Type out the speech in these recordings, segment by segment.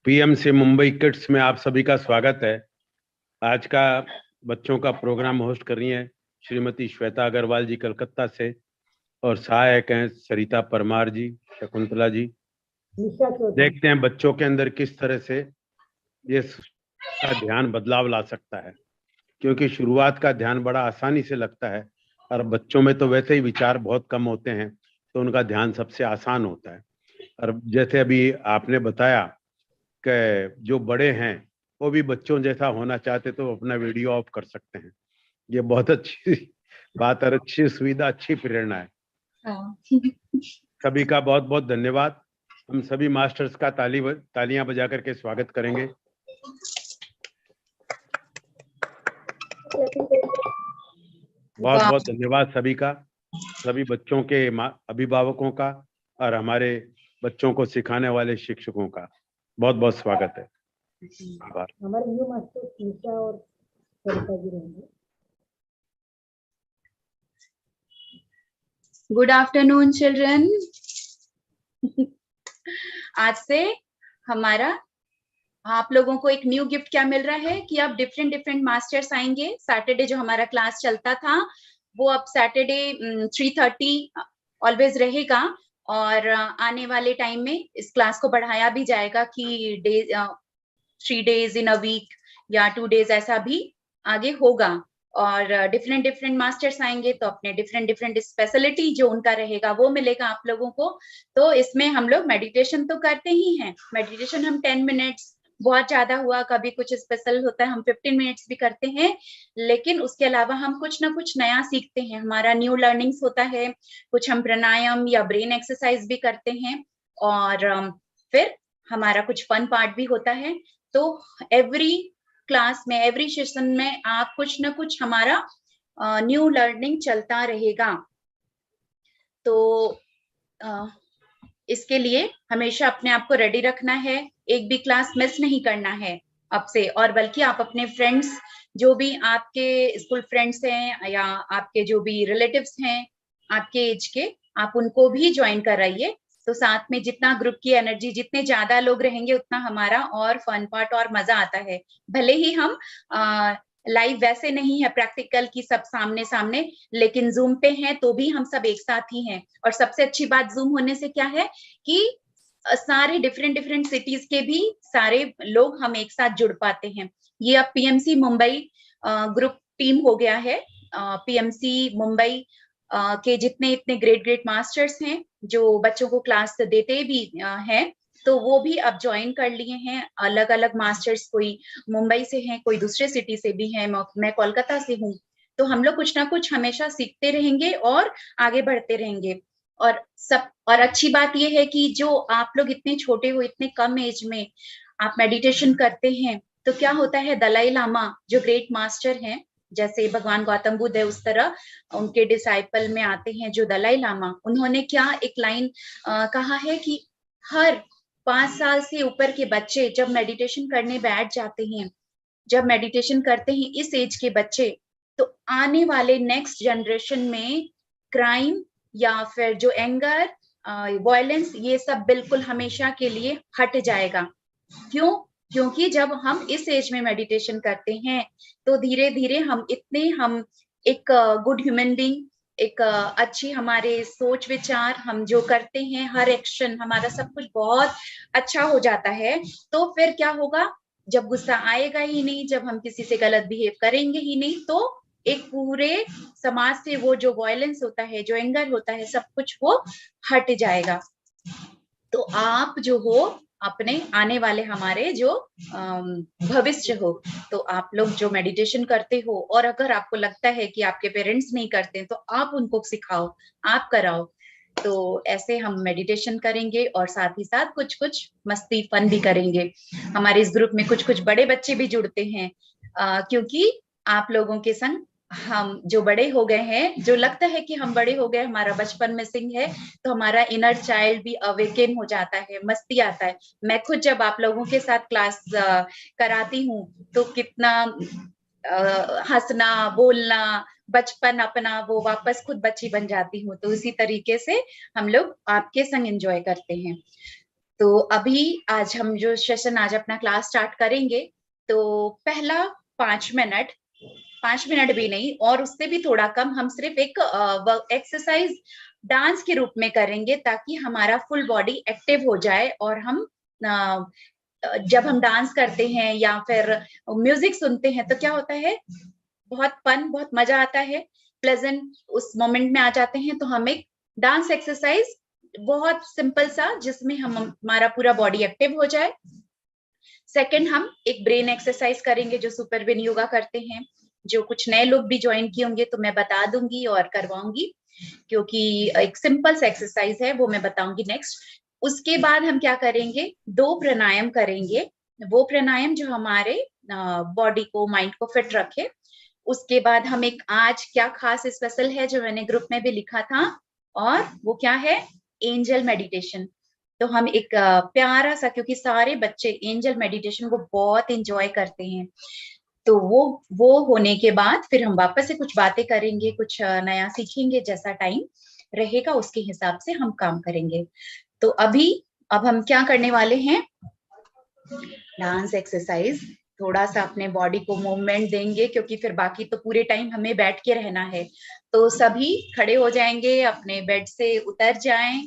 PMC Mumbai kids में आप सभी का स्वागत है। आज का बच्चों का प्रोग्राम होस्ट कर रही हैं श्रीमती श्वेता अग्रवाल जी कलकत्ता से, और सहायक हैं सरिता परमार जी, शकुंतला जी। देखते हैं बच्चों के अंदर किस तरह से ये का ध्यान बदलाव ला सकता है, क्योंकि शुरुआत का ध्यान बड़ा आसानी से लगता है और बच्चों में तो वैसे ही विचार बहुत कम होते हैं, तो उनका ध्यान सबसे आसान होता है। और जैसे अभी आपने बताया कि जो बड़े हैं वो भी बच्चों जैसा होना चाहते तो अपना वीडियो ऑफ कर सकते हैं। ये बहुत अच्छी बात और अच्छी सुविधा, अच्छी प्रेरणा है। सभी का बहुत बहुत धन्यवाद। हम सभी मास्टर्स का तालियां बजा करके स्वागत करेंगे। बहुत बहुत धन्यवाद सभी का, सभी बच्चों के अभिभावकों का और हमारे बच्चों को सिखाने वाले शिक्षकों का बहुत बहुत स्वागत है। आभार। हमारे न्यू मास्टर निशा और सरिता जी रहेंगे। Good afternoon children. आज से हमारा आप लोगों को एक न्यू गिफ्ट क्या मिल रहा है कि अब डिफरेंट मास्टर्स आएंगे। सैटरडे जो हमारा क्लास चलता था वो अब सैटरडे 3:30 ऑलवेज रहेगा, और आने वाले टाइम में इस क्लास को बढ़ाया भी जाएगा कि 3 days इन अ वीक या 2 days ऐसा भी आगे होगा। और डिफरेंट मास्टर्स आएंगे तो अपने डिफरेंट स्पेशलिटी जो उनका रहेगा वो मिलेगा आप लोगों को। तो इसमें हम लोग मेडिटेशन तो करते ही हैं। मेडिटेशन हम 10 मिनट्स, बहुत ज्यादा हुआ कभी कुछ स्पेशल होता है हम 15 मिनट्स भी करते हैं, लेकिन उसके अलावा हम कुछ ना कुछ नया सीखते हैं। हमारा न्यू लर्निंग्स होता है, कुछ हम प्राणायाम या ब्रेन एक्सरसाइज भी करते हैं, और फिर हमारा कुछ फन पार्ट भी होता है। तो एवरी क्लास में, एवरी सेशन में आप कुछ ना कुछ हमारा न्यू लर्निंग चलता रहेगा। तो इसके लिए हमेशा अपने आप को रेडी रखना है, एक भी क्लास मिस नहीं करना है अब से, और बल्कि आप अपने फ्रेंड्स, जो भी आपके स्कूल फ्रेंड्स हैं या आपके जो भी रिलेटिव्स हैं आपके एज के, आप उनको भी ज्वाइन कराइए। तो साथ में जितना ग्रुप की एनर्जी, जितने ज्यादा लोग रहेंगे उतना हमारा और फन पार्ट और मजा आता है। भले ही हम लाइव वैसे नहीं है प्रैक्टिकल की सब सामने सामने, लेकिन जूम पे हैं तो भी हम सब एक साथ ही हैं। और सबसे अच्छी बात जूम होने से क्या है कि सारे डिफरेंट सिटीज के भी सारे लोग हम एक साथ जुड़ पाते हैं। ये अब पीएमसी मुंबई ग्रुप टीम हो गया है। पीएमसी मुंबई के जितने इतने ग्रेट मास्टर्स हैं जो बच्चों को क्लास देते भी हैं, तो वो भी अब ज्वाइन कर लिए हैं। अलग अलग मास्टर्स, कोई मुंबई से हैं, कोई दूसरे सिटी से भी हैं, मैं कोलकाता से हूँ। तो हम लोग कुछ ना कुछ हमेशा सीखते रहेंगे और आगे बढ़ते रहेंगे। और अच्छी बात ये है कि जो आप लोग इतने छोटे हो, इतने कम एज में आप मेडिटेशन करते हैं, तो क्या होता है, दलाई लामा जो ग्रेट मास्टर हैं, जैसे भगवान गौतम बुद्ध है उस तरह उनके डिसाइपल में आते हैं जो दलाई लामा, उन्होंने क्या एक लाइन कहा है कि हर 5 साल से ऊपर के बच्चे जब मेडिटेशन करने बैठ जाते हैं, जब मेडिटेशन करते हैं इस एज के बच्चे, तो आने वाले नेक्स्ट जनरेशन में क्राइम या फिर जो एंगर, वायलेंस, ये सब बिल्कुल हमेशा के लिए हट जाएगा। क्यों? क्योंकि जब हम इस एज में मेडिटेशन करते हैं तो धीरे धीरे हम एक गुड ह्यूमन बीइंग, एक अच्छी हमारे सोच विचार, हम जो करते हैं हर एक्शन हमारा सब कुछ बहुत अच्छा हो जाता है। तो फिर क्या होगा, जब गुस्सा आएगा ही नहीं, जब हम किसी से गलत बिहेव करेंगे ही नहीं, तो एक पूरे समाज से वो जो वायलेंस होता है, जो एंगर होता है, सब कुछ वो हट जाएगा। तो आप जो हो अपने आने वाले हमारे जो भविष्य हो, तो आप लोग जो मेडिटेशन करते हो, और अगर आपको लगता है कि आपके पेरेंट्स नहीं करते तो आप उनको सिखाओ, आप कराओ। तो ऐसे हम मेडिटेशन करेंगे और साथ ही साथ कुछ कुछ मस्ती फन भी करेंगे। हमारे इस ग्रुप में कुछ कुछ बड़े बच्चे भी जुड़ते हैं, क्योंकि आप लोगों के संग हम जो बड़े हो गए हैं, जो लगता है कि हम बड़े हो गए, हमारा बचपन मिसिंग है, तो हमारा इनर चाइल्ड भी अवेकन हो जाता है, मस्ती आता है। मैं खुद जब आप लोगों के साथ क्लास कराती हूँ तो कितना हंसना, बोलना, बचपन अपना वो वापस खुद बच्ची बन जाती हूँ। तो इसी तरीके से हम लोग आपके संग एंजॉय करते हैं। तो अभी आज हम जो सेशन आज अपना क्लास स्टार्ट करेंगे, तो पहला 5 मिनट भी नहीं और उससे भी थोड़ा कम, हम सिर्फ एक एक्सरसाइज डांस के रूप में करेंगे ताकि हमारा फुल बॉडी एक्टिव हो जाए और हम जब हम डांस करते हैं या फिर म्यूजिक सुनते हैं तो क्या होता है, बहुत मजा आता है, प्लेजेंट उस मोमेंट में आ जाते हैं। तो हम एक डांस एक्सरसाइज बहुत सिंपल सा जिसमें हमारा पूरा बॉडी एक्टिव हो जाए। सेकंड, हम एक ब्रेन एक्सरसाइज करेंगे जो सुपरविन योगा करते हैं, जो कुछ नए लोग भी ज्वाइन किए होंगे तो मैं बता दूंगी और करवाऊंगी, क्योंकि एक सिंपल सा एक्सरसाइज है, वो मैं बताऊंगी नेक्स्ट। उसके बाद हम क्या करेंगे, 2 प्राणायाम करेंगे, वो प्राणायाम जो हमारे बॉडी को, माइंड को फिट रखे। उसके बाद हम एक आज क्या खास स्पेशल है जो मैंने ग्रुप में भी लिखा था, और वो क्या है, एंजल मेडिटेशन। तो हम एक प्यारा सा, क्योंकि सारे बच्चे एंजल मेडिटेशन को बहुत एंजॉय करते हैं, तो वो होने के बाद फिर हम वापस से कुछ बातें करेंगे, कुछ नया सीखेंगे, जैसा टाइम रहेगा उसके हिसाब से हम काम करेंगे। तो अब हम क्या करने वाले हैं, डांस एक्सरसाइज, थोड़ा सा अपने बॉडी को मूवमेंट देंगे, क्योंकि फिर बाकी तो पूरे टाइम हमें बैठ के रहना है। तो सभी खड़े हो जाएंगे, अपने बेड से उतर जाएं,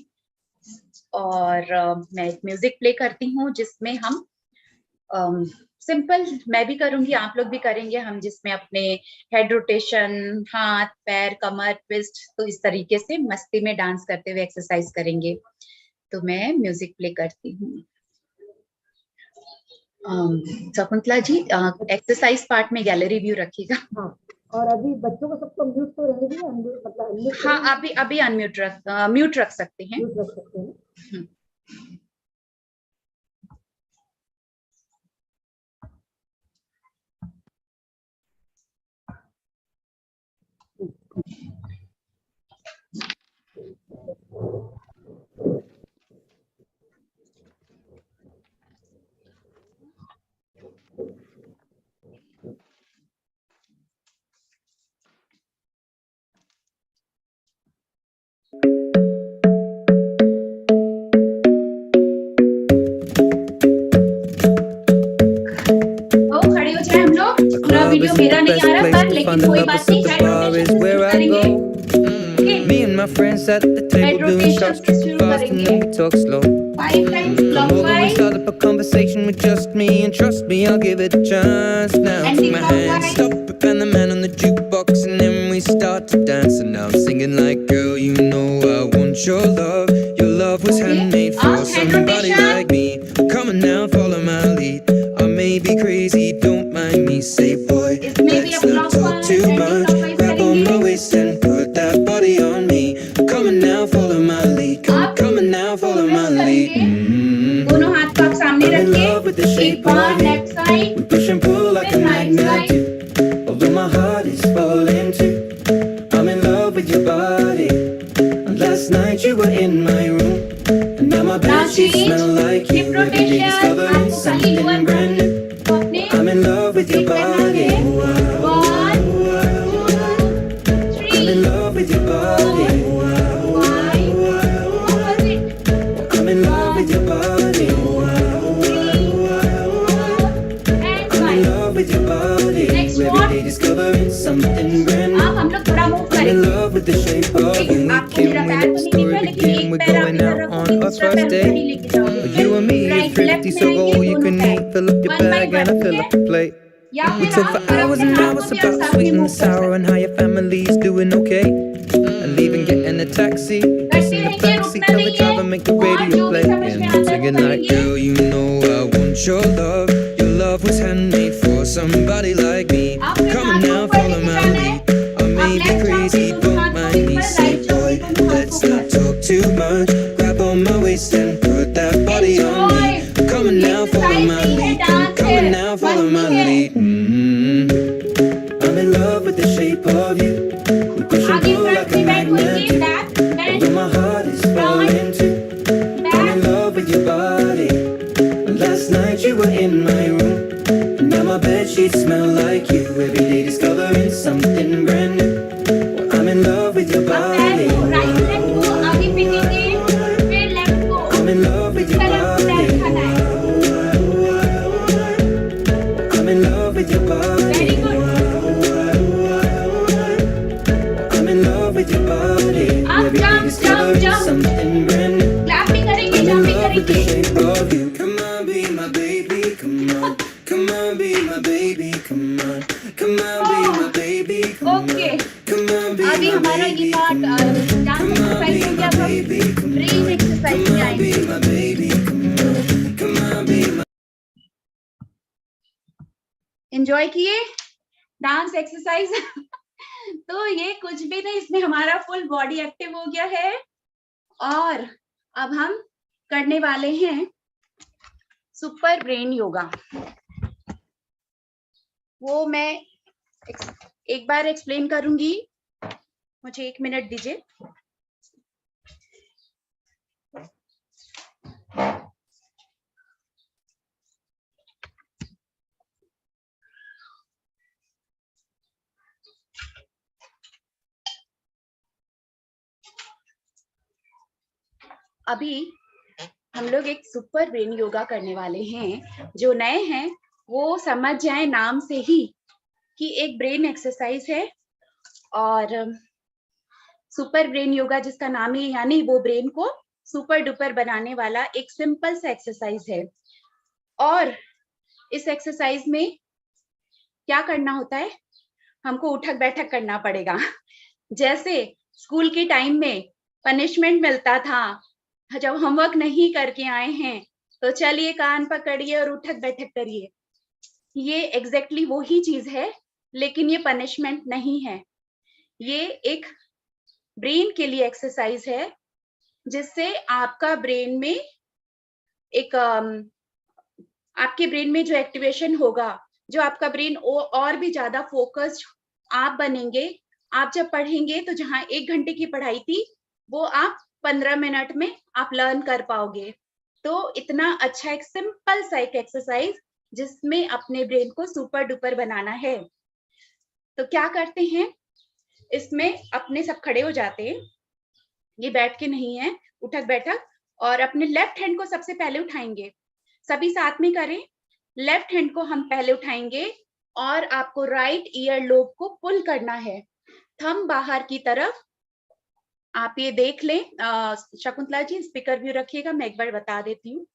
और मैं एक म्यूजिक प्ले करती हूँ जिसमें हम सिंपल, मैं भी करूंगी, आप लोग भी करेंगे, हम जिसमें अपने हेड रोटेशन, हाथ पैर कमर ट्विस्ट, तो इस तरीके से मस्ती में डांस करते हुए एक्सरसाइज करेंगे। तो मैं म्यूजिक प्ले करती हूँ। शकुंतला जी, एक्सरसाइज पार्ट में गैलरी व्यू रखिएगा। हाँ, और अभी बच्चों को सबको म्यूट तो रहने दीजिए, मतलब unmute हाँ, अभी म्यूट रख सकते हैं। म्यूट रख सकते हैं। खड़े हो जाए हम लोग। पूरा वीडियो मेरा नहीं आ रहा पर, लेकिन कोई बात नहीं, हेड रोटेशन शुरू करेंगे। Me and my friends at the table doing shots too fast and then we talk slow. 5 times Come over and clockwise start up a conversation with just me, and trust me, I'll give it a chance. Now and take my hand, clockwise. stop it, and the man on the jukebox, and then we start to dance. And now I'm singing like, girl, you know I want your love. Your love was handmade for Hand somebody rotation. like me. Come on now, follow my lead. I may be crazy, don't mind me. Say, boy, इसमें भी let's आप not talk clockwise, too much. anti-clockwise Grab on करेंगे। my waist and put that body on me. Come on now, follow my lead. Come on now, follow my lead. दोनों हाथ को आप सामने I'm in love with the रखिए। shape एक बार of you. Left side, We push and pull like a Then right magnet side. do. Although my heart is falling too. I'm in love with your body. And last night you were in my room. And now my Now bed sheets change. smell like you. Hip Every day rotation. discovering आपको खाली something lower brand new. को अपने I'm in love with your ठीक करना body. है। 1 2 3 I'm in love with your body. 5 opposite, I'm in love with your body. and I'm in 5। love with your body. Next Every one. day discovering something brand new. अब हम लोग थोड़ा move I'm in करेंगे। love with the shape of you. When we आपको can, मेरा we पैर let तो the नहीं दिख story रहा, लेकिन begin. एक We're पैर आप going इधर out रखोगे, on our दूसरा first पैर उधर ही date. लेके जाओगे। You and me Right, are thrifty, left so में go आएंगे, you दोनों can पैर। eat. Fill up your One by bag and I one, fill ठीक up the plate. या We फिर talk आप for और hours अपने and हाथ को hours भी आप about साथ sweet में and मूव the कर sour सकते and how your family's doing okay. And even getting a taxi, us in the रहेंगे, backseat, रुकना tell the नहीं driver है। make the और radio जो भी play. समझ में And I'm आता है वो singing like, करेंगे। girl, you know I want your love. Your love was handmade for somebody like me. आप फिर Come on हाथ now, ऊपर follow लेके my जाना है। lead. I may आप be लेफ्ट crazy, जाओगे, दोनों don't हाथ को mind me. ऊपर, Say, राइट जाओगे, boy, दोनों हाथ let's को not ऊपर। talk too much. Grab on my waist and put that body on me. Come on now, follow my lead. Come on now, follow my lead. I'm in love with the shape of you. We push and आगे pull front like a में back होइए, magnet. Back Although bend, my heart is falling too. I'm back in love with your body. And last night you were in my room. And now my bed sheets smell like you. Every day discovering something brand new. Well, I'm in love with your अब पैर body. को right left को आगे फेंकेंगे, फिर left को I'm in love with your तरफ body. Come on, be my baby, come on. Come on, be my baby, come on. Okay, Come on, be अभी my हमारा ये baby, part come on. Dance Come on, exercise be हो my गया, अब हम baby, come brain on. Exercise Come में on, be आएंगे। my baby, come on. Come on, be my. Enjoy किए डांस एक्सरसाइज? तो ये कुछ भी नहीं, इसमें हमारा फुल बॉडी एक्टिव हो गया है। और अब हम करने वाले हैं सुपर ब्रेन योगा। वो मैं एक बार एक्सप्लेन करूंगी, मुझे 1 मिनट दीजिए। अभी हम लोग एक सुपर ब्रेन योगा करने वाले हैं। जो नए हैं वो समझ जाए नाम से ही कि एक ब्रेन एक्सरसाइज है, और सुपर ब्रेन योगा जिसका नाम है, यानी वो ब्रेन को सुपर डुपर बनाने वाला एक सिंपल सा एक्सरसाइज है। और इस एक्सरसाइज में क्या करना होता है, हमको उठक बैठक करना पड़ेगा। जैसे स्कूल के टाइम में पनिशमेंट मिलता था जब होमवर्क नहीं करके आए हैं, तो चलिए कान पकड़िए और उठक बैठक करिए। ये एग्जैक्टली वो ही चीज है, लेकिन ये पनिशमेंट नहीं है। ये एक ब्रेन के लिए एक्सरसाइज है, जिससे आपका ब्रेन में एक आपके ब्रेन में जो एक्टिवेशन होगा, जो आपका ब्रेन और भी ज्यादा फोकस्ड आप बनेंगे। आप जब पढ़ेंगे तो जहां 1 घंटे की पढ़ाई थी, वो आप 15 मिनट में आप लर्न कर पाओगे। तो इतना अच्छा एक सिंपल सा एक एक्सरसाइज जिसमें अपने ब्रेन को सुपर डुपर बनाना है। तो क्या करते हैं, इसमें अपने सब खड़े हो जाते हैं, ये बैठ के नहीं है, उठक बैठक, और अपने लेफ्ट हैंड को सबसे पहले उठाएंगे। सभी साथ में करें। लेफ्ट हैंड को हम पहले उठाएंगे और आपको राइट ईयर लोब को पुल करना है, थंब बाहर की तरफ। आप ये देख लें, शकुंतला जी स्पीकर व्यू रखिएगा, मैं एक बार बता देती हूँ।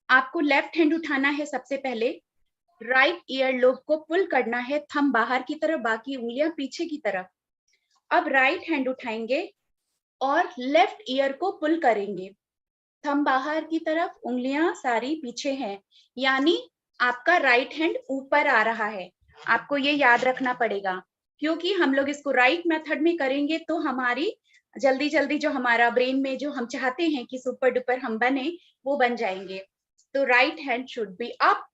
आपको लेफ्ट हैंड उठाना है सबसे पहले, राइट ईयर लोब को पुल करना है, थंब बाहर की तरफ, बाकी उंगलियां पीछे की तरफ। अब राइट हैंड उठाएंगे और लेफ्ट ईयर को पुल करेंगे, थंब बाहर की तरफ, उंगलियां सारी पीछे हैं, यानी आपका राइट हैंड ऊपर आ रहा है। आपको ये याद रखना पड़ेगा, क्योंकि हम लोग इसको राइट मेथड में करेंगे तो हमारी जल्दी जल्दी जो हमारा ब्रेन में जो हम चाहते हैं कि सुपर डुपर हम बने, वो बन जाएंगे। तो right hand should be up.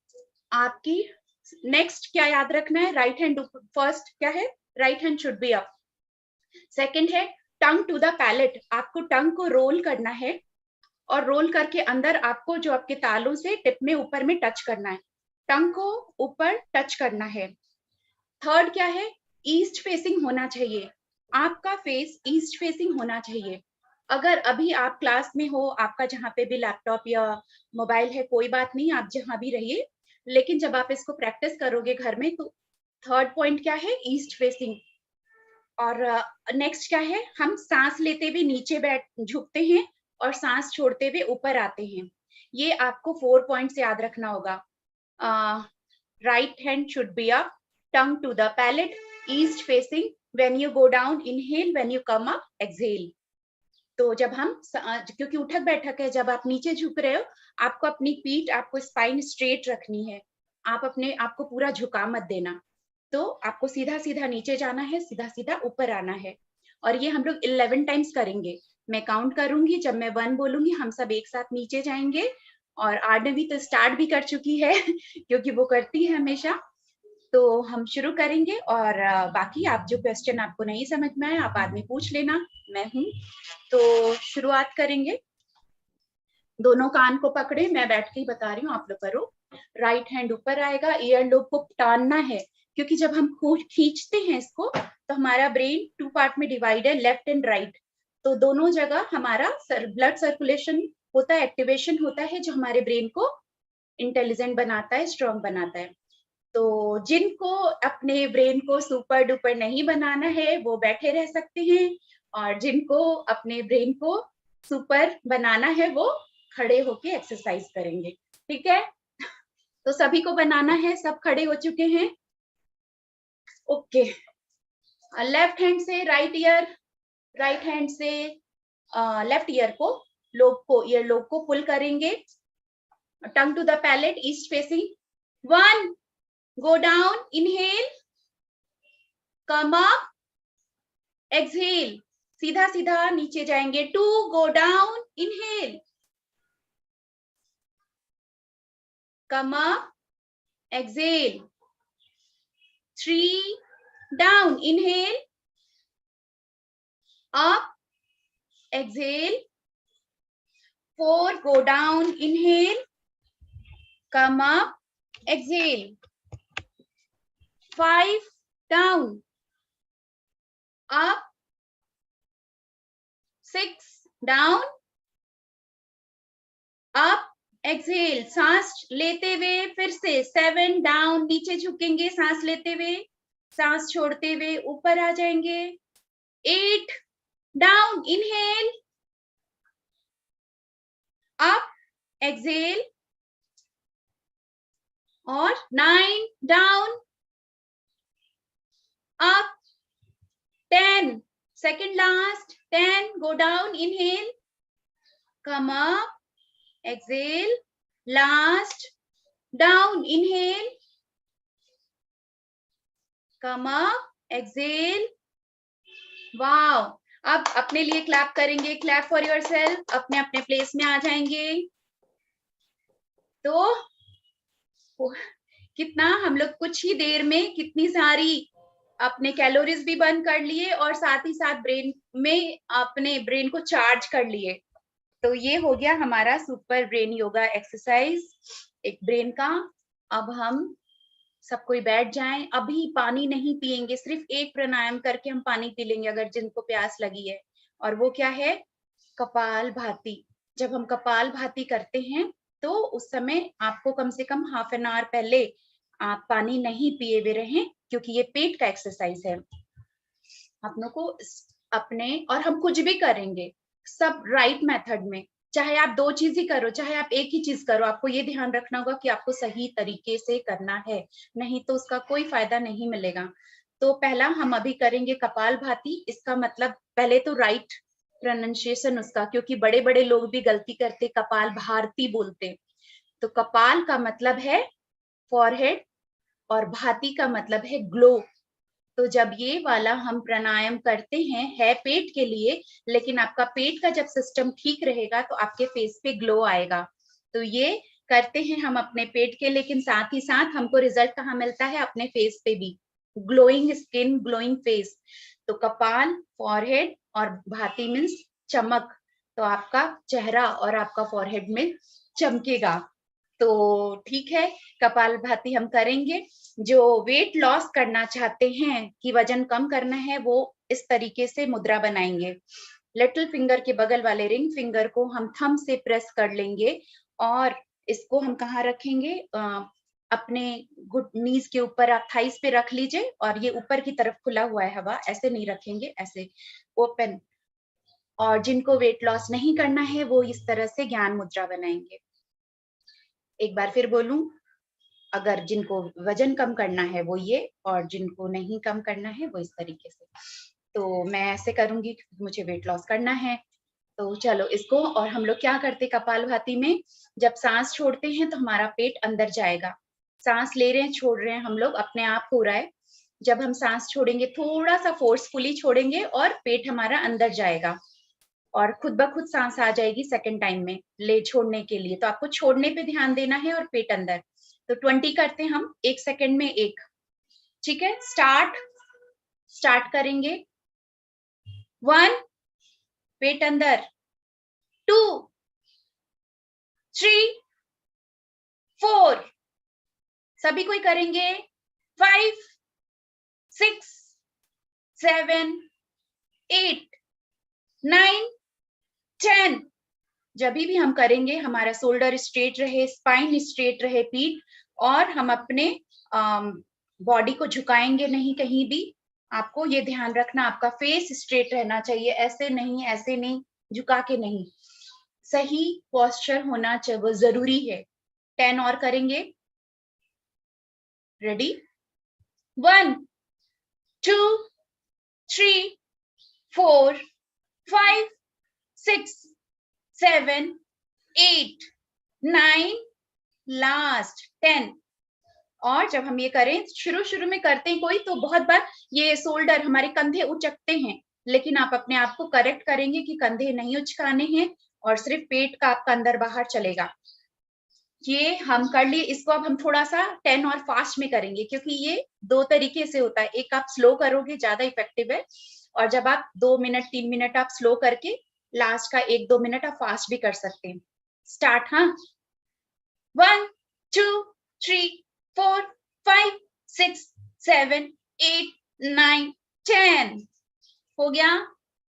आपकी नेक्स्ट क्या याद रखना है, राइट हैंड फर्स्ट क्या है, right hand should be up. Second है टंग टू द पैलेट। आपको टंग को रोल करना है, और रोल करके अंदर आपको जो आपके तालू से टिप में ऊपर में टच करना है, टंग को ऊपर टच करना है। थर्ड क्या है, ईस्ट फेसिंग होना चाहिए, आपका फेस ईस्ट फेसिंग होना चाहिए। अगर अभी आप क्लास में हो, आपका जहाँ पे भी लैपटॉप या मोबाइल है, कोई बात नहीं, आप जहाँ भी रहिए, लेकिन जब आप इसको प्रैक्टिस करोगे घर में, तो थर्ड पॉइंट क्या है, ईस्ट फेसिंग। और नेक्स्ट क्या है, हम सांस लेते हुए नीचे झुकते हैं और सांस छोड़ते हुए ऊपर आते हैं। ये आपको 4 पॉइंट्स याद रखना होगा। Right hand should be up, tongue to the palate, east facing, when you go down inhale, when you come up exhale. तो जब हम, क्योंकि उठक बैठक है, जब आप नीचे झुक रहे हो, आपको अपनी पीठ, आपको स्पाइन स्ट्रेट रखनी है, आप अपने आपको पूरा झुका मत देना। तो आपको सीधा सीधा नीचे जाना है, सीधा सीधा ऊपर आना है। और ये हम लोग 11 टाइम्स करेंगे। मैं काउंट करूंगी, जब मैं 1 बोलूंगी हम सब एक साथ नीचे जाएंगे। और आरडवी तो स्टार्ट भी कर चुकी है क्योंकि वो करती है हमेशा। तो हम शुरू करेंगे, और बाकी आप जो क्वेश्चन आपको नहीं समझ में आए, आप बाद में पूछ लेना, मैं हूँ। तो शुरुआत करेंगे। दोनों कान को पकड़े, मैं बैठ के ही बता रही हूँ, आप लोग करो। राइट हैंड ऊपर आएगा, ईयर लोब को टानना है, क्योंकि जब हम खींचते हैं इसको, तो हमारा ब्रेन 2 पार्ट में डिवाइड है, लेफ्ट एंड राइट। तो दोनों जगह हमारा ब्लड सर्कुलेशन होता है, एक्टिवेशन होता है, जो हमारे ब्रेन को इंटेलिजेंट बनाता है, स्ट्रॉन्ग बनाता है। तो जिनको अपने ब्रेन को सुपर डुपर नहीं बनाना है, वो बैठे रह सकते हैं, और जिनको अपने ब्रेन को सुपर बनाना है, वो खड़े होके एक्सरसाइज करेंगे। ठीक है? तो सभी को बनाना है, सब खड़े हो चुके हैं? ओके, लेफ्ट हैंड से राइट ईयर, राइट हैंड से लेफ्ट ईयर को, लोब को, ईयर लोब को पुल करेंगे, tongue to the palate, east facing. 1, go down, inhale, come up, exhale, सीधा सीधा नीचे जाएंगे। 2, go down, inhale, come up, exhale. 3, down, inhale, up, exhale. 4, go down, inhale, come up, exhale. 5, down, up. 6, down, up, exhale. सांस लेते हुए फिर से 7, down, नीचे झुकेंगे सांस लेते हुए, सांस छोड़ते हुए ऊपर आ जाएंगे। 8, down, inhale, up, exhale, और 9, down, up, 10, second last, 10, go down, inhale, come up, exhale, last, down, inhale, come up, exhale. वाव, अब अपने लिए क्लैप करेंगे, क्लैप फॉर योरसेल्फ, अपने अपने प्लेस में आ जाएंगे। तो कितना हम लोग कुछ ही देर में कितनी सारी अपने कैलोरीज भी बर्न कर लिए और साथ ही साथ ब्रेन में अपने ब्रेन को चार्ज कर लिए। तो ये हो गया हमारा सुपर ब्रेन योगा एक्सरसाइज एक ब्रेन का। अब हम सब कोई बैठ जाएं, अभी पानी नहीं पिएंगे, सिर्फ एक प्राणायाम करके हम पानी पी लेंगे अगर जिनको प्यास लगी है। और वो क्या है? कपाल भाती। जब हम कपाल भाती करते हैं तो उस समय आपको कम से कम हाफ एन आवर पहले आप पानी नहीं पिए हुए रहें, क्योंकि ये पेट का एक्सरसाइज है। अपनों को अपने, और हम कुछ भी करेंगे सब राइट मेथड में, चाहे आप 2 चीज ही करो, चाहे आप एक ही चीज करो, आपको ये ध्यान रखना होगा कि आपको सही तरीके से करना है, नहीं तो उसका कोई फायदा नहीं मिलेगा। तो पहला हम अभी करेंगे कपाल भाती। इसका मतलब पहले तो राइट प्रोनाउंसिएशन उसका, क्योंकि बड़े बड़े लोग भी गलती करते, कपाल भारती बोलते। तो कपाल का मतलब है फॉरहेड और भाती का मतलब है ग्लो। तो जब ये वाला हम प्राणायाम करते हैं, है पेट के लिए, लेकिन आपका पेट का जब सिस्टम ठीक रहेगा तो आपके फेस पे ग्लो आएगा। तो ये करते हैं हम अपने पेट के, लेकिन साथ ही साथ हमको रिजल्ट कहाँ मिलता है? अपने फेस पे भी, ग्लोइंग स्किन, ग्लोइंग फेस। तो कपाल, फॉरहेड और भाती मीन्स चमक। तो आपका चेहरा और आपका फॉरहेड में चमकेगा। तो ठीक है, कपाल भाती हम करेंगे। जो वेट लॉस करना चाहते हैं कि वजन कम करना है, वो इस तरीके से मुद्रा बनाएंगे। लिटिल फिंगर के बगल वाले रिंग फिंगर को हम थंब से प्रेस कर लेंगे और इसको हम कहाँ रखेंगे? अपने नीज के ऊपर, आप थाइस पे रख लीजिए और ये ऊपर की तरफ खुला हुआ है, हवा ऐसे नहीं रखेंगे, ऐसे ओपन। और जिनको वेट लॉस नहीं करना है वो इस तरह से ज्ञान मुद्रा बनाएंगे। एक बार फिर बोलूं, अगर जिनको वजन कम करना है वो ये, और जिनको नहीं कम करना है वो इस तरीके से। तो मैं ऐसे करूंगी क्योंकि मुझे वेट लॉस करना है। तो चलो इसको, और हम लोग क्या करते कपाल भाती में, जब सांस छोड़ते हैं तो हमारा पेट अंदर जाएगा। सांस ले रहे हैं, छोड़ रहे हैं, हम लोग अपने आप हो रहा है। जब हम सांस छोड़ेंगे थोड़ा सा फोर्सफुली छोड़ेंगे और पेट हमारा अंदर जाएगा और खुद ब खुद सांस आ जाएगी सेकंड टाइम में ले छोड़ने के लिए। तो आपको छोड़ने पे ध्यान देना है और पेट अंदर। तो 20 करते हैं हम, 1 सेकंड में 1। ठीक है, स्टार्ट करेंगे। 1, पेट अंदर। 2, 3, 4, सभी कोई करेंगे। 5, 6, 7, 8, 9, 10। जब भी हम करेंगे हमारा शोल्डर स्ट्रेट रहे, स्पाइन स्ट्रेट रहे, पीठ, और हम अपने बॉडी को झुकाएंगे नहीं कहीं भी। आपको ये ध्यान रखना, आपका फेस स्ट्रेट रहना चाहिए, ऐसे नहीं, झुका के नहीं, सही पोस्चर होना चाहिए, वो जरूरी है। 10 और करेंगे। रेडी? 1 2 3 4 5 6 7 8 9 लास्ट 10। और जब हम ये करें, शुरू में करते हैं कोई तो बहुत बार ये शोल्डर हमारे कंधे उचकते हैं, लेकिन आप अपने आप को करेक्ट करेंगे कि कंधे नहीं उचकाने हैं और सिर्फ पेट का आपका अंदर बाहर चलेगा। ये हम कर लिए। इसको अब हम थोड़ा सा 10 और फास्ट में करेंगे, क्योंकि ये 2 तरीके से होता है। एक आप स्लो करोगे, ज्यादा इफेक्टिव है, और जब आप 2 मिनट 3 मिनट आप स्लो करके लास्ट का 1-2 मिनट आप फास्ट भी कर सकते हैं। स्टार्ट। हाँ, 1 2 3 4 5 6 7 8 9 10 हो गया।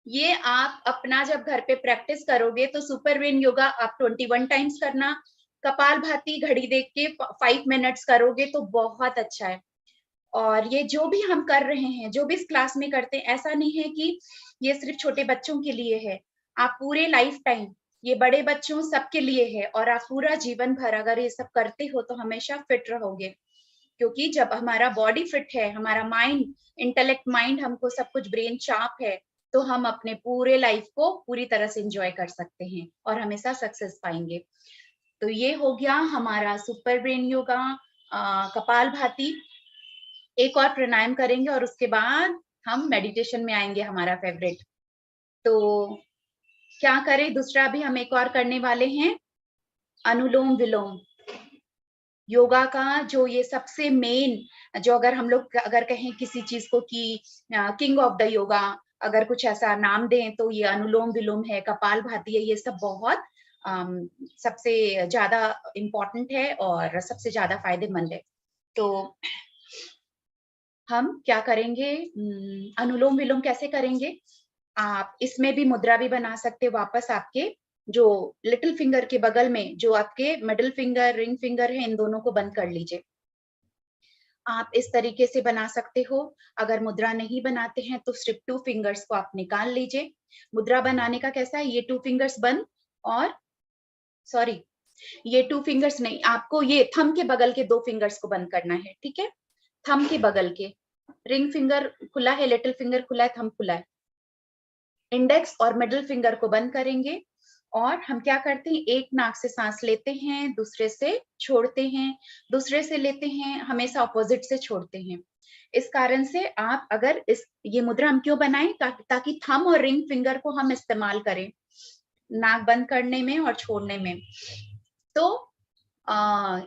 ये आप अपना जब घर पे प्रैक्टिस करोगे तो सुपर ब्रेन योगा आप 21 टाइम्स करना। कपालभाति घड़ी देख के 5 मिनट्स करोगे तो बहुत अच्छा है। और ये जो भी हम कर रहे हैं, जो भी इस क्लास में करते हैं, ऐसा नहीं है कि ये सिर्फ छोटे बच्चों के लिए है। आप पूरे लाइफ टाइम, ये बड़े बच्चों सबके लिए है, और आप पूरा जीवन भर अगर ये सब करते हो तो हमेशा फिट रहोगे। क्योंकि जब हमारा बॉडी फिट है, हमारा माइंड, इंटेलेक्ट माइंड, हमको सब कुछ ब्रेन शार्प है, तो हम अपने पूरे लाइफ को पूरी तरह से एंजॉय कर सकते हैं और हमेशा सक्सेस पाएंगे। तो ये हो गया हमारा सुपर ब्रेन योगा, कपालभाति। एक और प्राणायाम करेंगे और उसके बाद हम मेडिटेशन में आएंगे, हमारा फेवरेट। तो क्या करें, दूसरा भी हम एक और करने वाले हैं, अनुलोम विलोम। योगा का जो ये सबसे मेन, जो अगर हम लोग अगर कहें किसी चीज को कि किंग ऑफ द योगा, अगर कुछ ऐसा नाम दें तो ये अनुलोम विलोम है, कपालभाति है। ये सब बहुत सबसे ज्यादा इम्पोर्टेंट है और सबसे ज्यादा फायदेमंद है। तो हम क्या करेंगे, अनुलोम विलोम कैसे करेंगे, आप इसमें भी मुद्रा भी बना सकते हो। वापस आपके जो लिटिल फिंगर के बगल में जो आपके मिडिल फिंगर, रिंग फिंगर है, इन दोनों को बंद कर लीजिए। आप इस तरीके से बना सकते हो। अगर मुद्रा नहीं बनाते हैं तो सिर्फ 2 फिंगर्स को आप निकाल लीजिए। मुद्रा बनाने का कैसा है, ये 2 फिंगर्स बंद, और सॉरी, ये 2 फिंगर्स नहीं, आपको ये थंब के बगल के 2 फिंगर्स को बंद करना है। ठीक है, थंब के बगल के, रिंग फिंगर खुला है, लिटिल फिंगर खुला है, थंब खुला है। इंडेक्स और मिडिल फिंगर को बंद करेंगे और हम क्या करते हैं, एक नाक से सांस लेते हैं, दूसरे से छोड़ते हैं, दूसरे से लेते हैं, हमेशा ऑपोजिट से छोड़ते हैं। इस कारण से आप अगर ये मुद्रा हम क्यों बनाएं, ताकि थंब और रिंग फिंगर को हम इस्तेमाल करें नाक बंद करने में और छोड़ने में। तो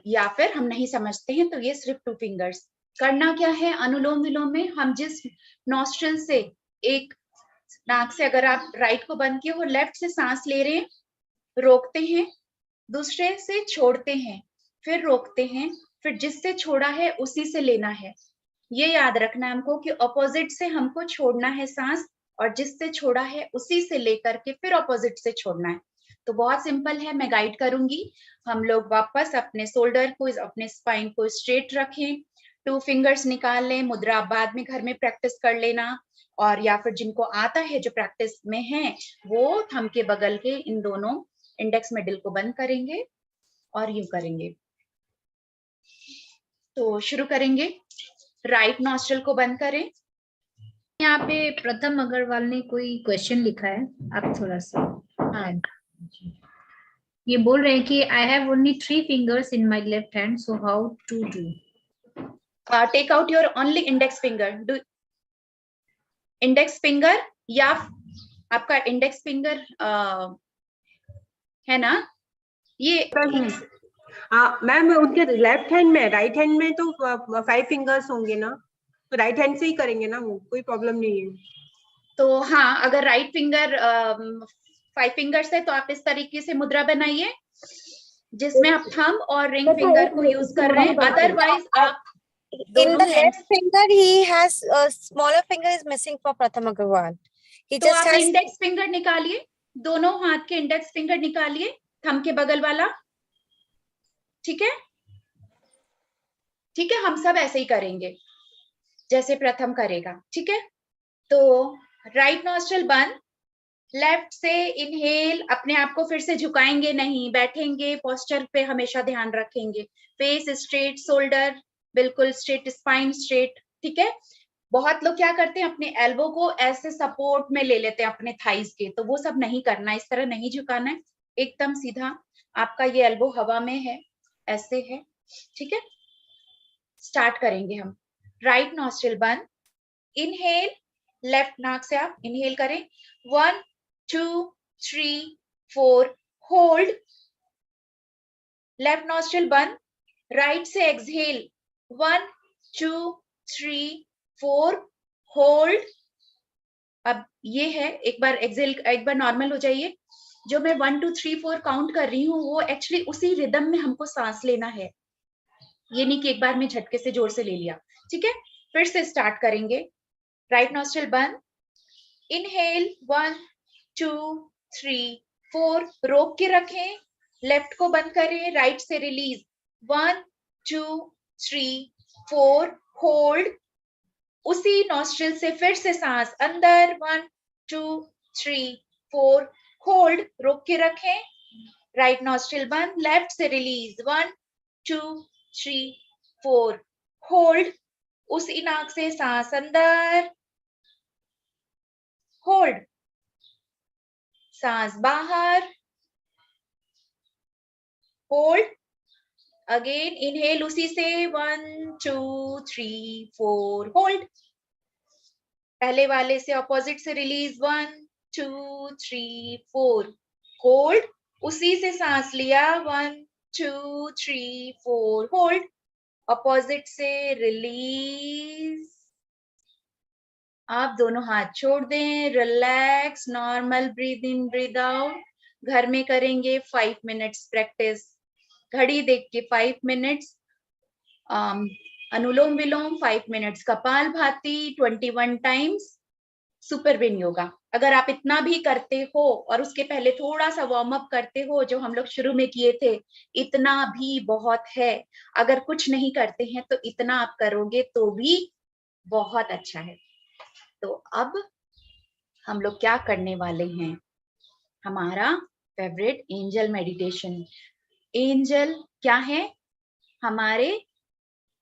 या फिर हम नहीं समझते हैं तो ये सिर्फ 2 फिंगर्स। करना क्या है, अनुलोम विलोम में हम जिस नॉस्ट्रिल से, एक नाक से अगर आप राइट को बंद किए हो, लेफ्ट से सांस ले रहे हैं, रोकते हैं, दूसरे से छोड़ते हैं, फिर रोकते हैं, फिर जिससे छोड़ा है उसी से लेना है। ये याद रखना है हमको कि ऑपोजिट से हमको छोड़ना है सांस, और जिससे छोड़ा है उसी से लेकर के फिर ऑपोजिट से छोड़ना है। तो बहुत सिंपल है, मैं गाइड करूंगी। हम लोग वापस अपने शोल्डर को, अपने स्पाइन को स्ट्रेट रखें, 2 फिंगर्स निकाल लें। मुद्रा बाद में घर में प्रैक्टिस कर लेना, और या फिर जिनको आता है, जो प्रैक्टिस में है, वो थंब के बगल के इन दोनों इंडेक्स मिडिल को बंद करेंगे और यूं करेंगे। तो शुरू करेंगे, राइट नॉस्ट्रिल को बंद करें। यहाँ पे प्रथम अग्रवाल ने कोई क्वेश्चन लिखा है, आप थोड़ा सा। हाँ, ये बोल रहे हैं कि I have only 3 fingers in my left hand, so how to do. Take out your only index finger. Do index finger, या आपका इंडेक्स फिंगर है ना, ये मैम उनके लेफ्ट हैंड में, राइट हैंड में तो 5 फिंगर्स होंगे ना, तो राइट हैंड से ही करेंगे ना, वो कोई प्रॉब्लम नहीं है। तो हाँ, अगर राइट फिंगर 5 फिंगर्स है तो आप इस तरीके से मुद्रा बनाइए जिसमें आप थंब और रिंग फिंगर को यूज कर रहे हैं। अदरवाइज आप in the left finger he has a smaller finger is missing for Pratham Agarwal. He तो just आप has इंडेक्स फिंगर निकालिए, दोनों हाथ के इंडेक्स फिंगर निकालिए, थंब के बगल वाला। ठीक है, ठीक है, हम सब ऐसे ही करेंगे जैसे प्रथम करेगा। ठीक है, तो राइट नॉस्ट्रिल बंद, लेफ्ट से इनहेल, अपने आप को फिर से झुकाएंगे नहीं, बैठेंगे, पोस्चर पे हमेशा ध्यान रखेंगे, फेस स्ट्रेट, शोल्डर बिल्कुल स्ट्रेट स्पाइन स्ट्रेट, ठीक है। बहुत लोग क्या करते हैं, अपने एल्बो को ऐसे सपोर्ट में ले लेते हैं अपने थाइस के, तो वो सब नहीं करना, इस तरह नहीं झुकाना है, एकदम सीधा। आपका ये एल्बो हवा में है, ऐसे है, ठीक है। स्टार्ट करेंगे हम। राइट नॉस्ट्रिल बंद, इनहेल, लेफ्ट नाक से आप इनहेल करें, 1 2 3 4, होल्ड, लेफ्ट नॉस्ट्रिल बंद, राइट से एक्सहेल, 1 2 3 4, होल्ड। अब ये है, एक बार एक्सहेल, एक बार नॉर्मल हो जाइए। जो मैं 1 2 3 4 काउंट कर रही हूँ, वो एक्चुअली उसी रिदम में हमको सांस लेना है, ये नहीं कि एक बार में झटके से जोर से ले लिया, ठीक है। फिर से स्टार्ट करेंगे। राइट नॉस्ट्रिल बंद, इनहेल, 1 2 3 4, रोक के रखें, लेफ्ट को बंद करें, राइट से रिलीज, 1 2 3 4, होल्ड। उसी नॉस्ट्रिल से फिर से सांस अंदर, 1 2 3 4, होल्ड, रोक के रखें, राइट नॉस्ट्रिल बंद, लेफ्ट से रिलीज, 1 2 3 4, होल्ड। उसी नाक से सांस अंदर, होल्ड, सांस बाहर, होल्ड, अगेन इनहेल उसी से, 1 2 3 4, होल्ड। पहले वाले से ऑपोजिट से रिलीज, 1 2 3 4, होल्ड। उसी से सांस लिया, 1 2 3 4, होल्ड। ऑपोजिट से रिलीज। आप दोनों हाथ छोड़ दें, relax, normal breathe in breathe out. घर में करेंगे 5 मिनट्स प्रैक्टिस, घड़ी देख के 5 मिनट्स, अनुलोम विलोम 5 मिनट्स, कपाल भाती 21 टाइम्स, सुपर विन योगा। अगर आप इतना भी करते हो और उसके पहले थोड़ा सा वार्म अप करते हो, जो हम लोग शुरू में किए थे, इतना भी बहुत है। अगर कुछ नहीं करते हैं तो इतना आप करोगे तो भी बहुत अच्छा है। तो अब हम लोग क्या करने वाले हैं, हमारा फेवरेट एंजल मेडिटेशन। एंजल क्या है, हमारे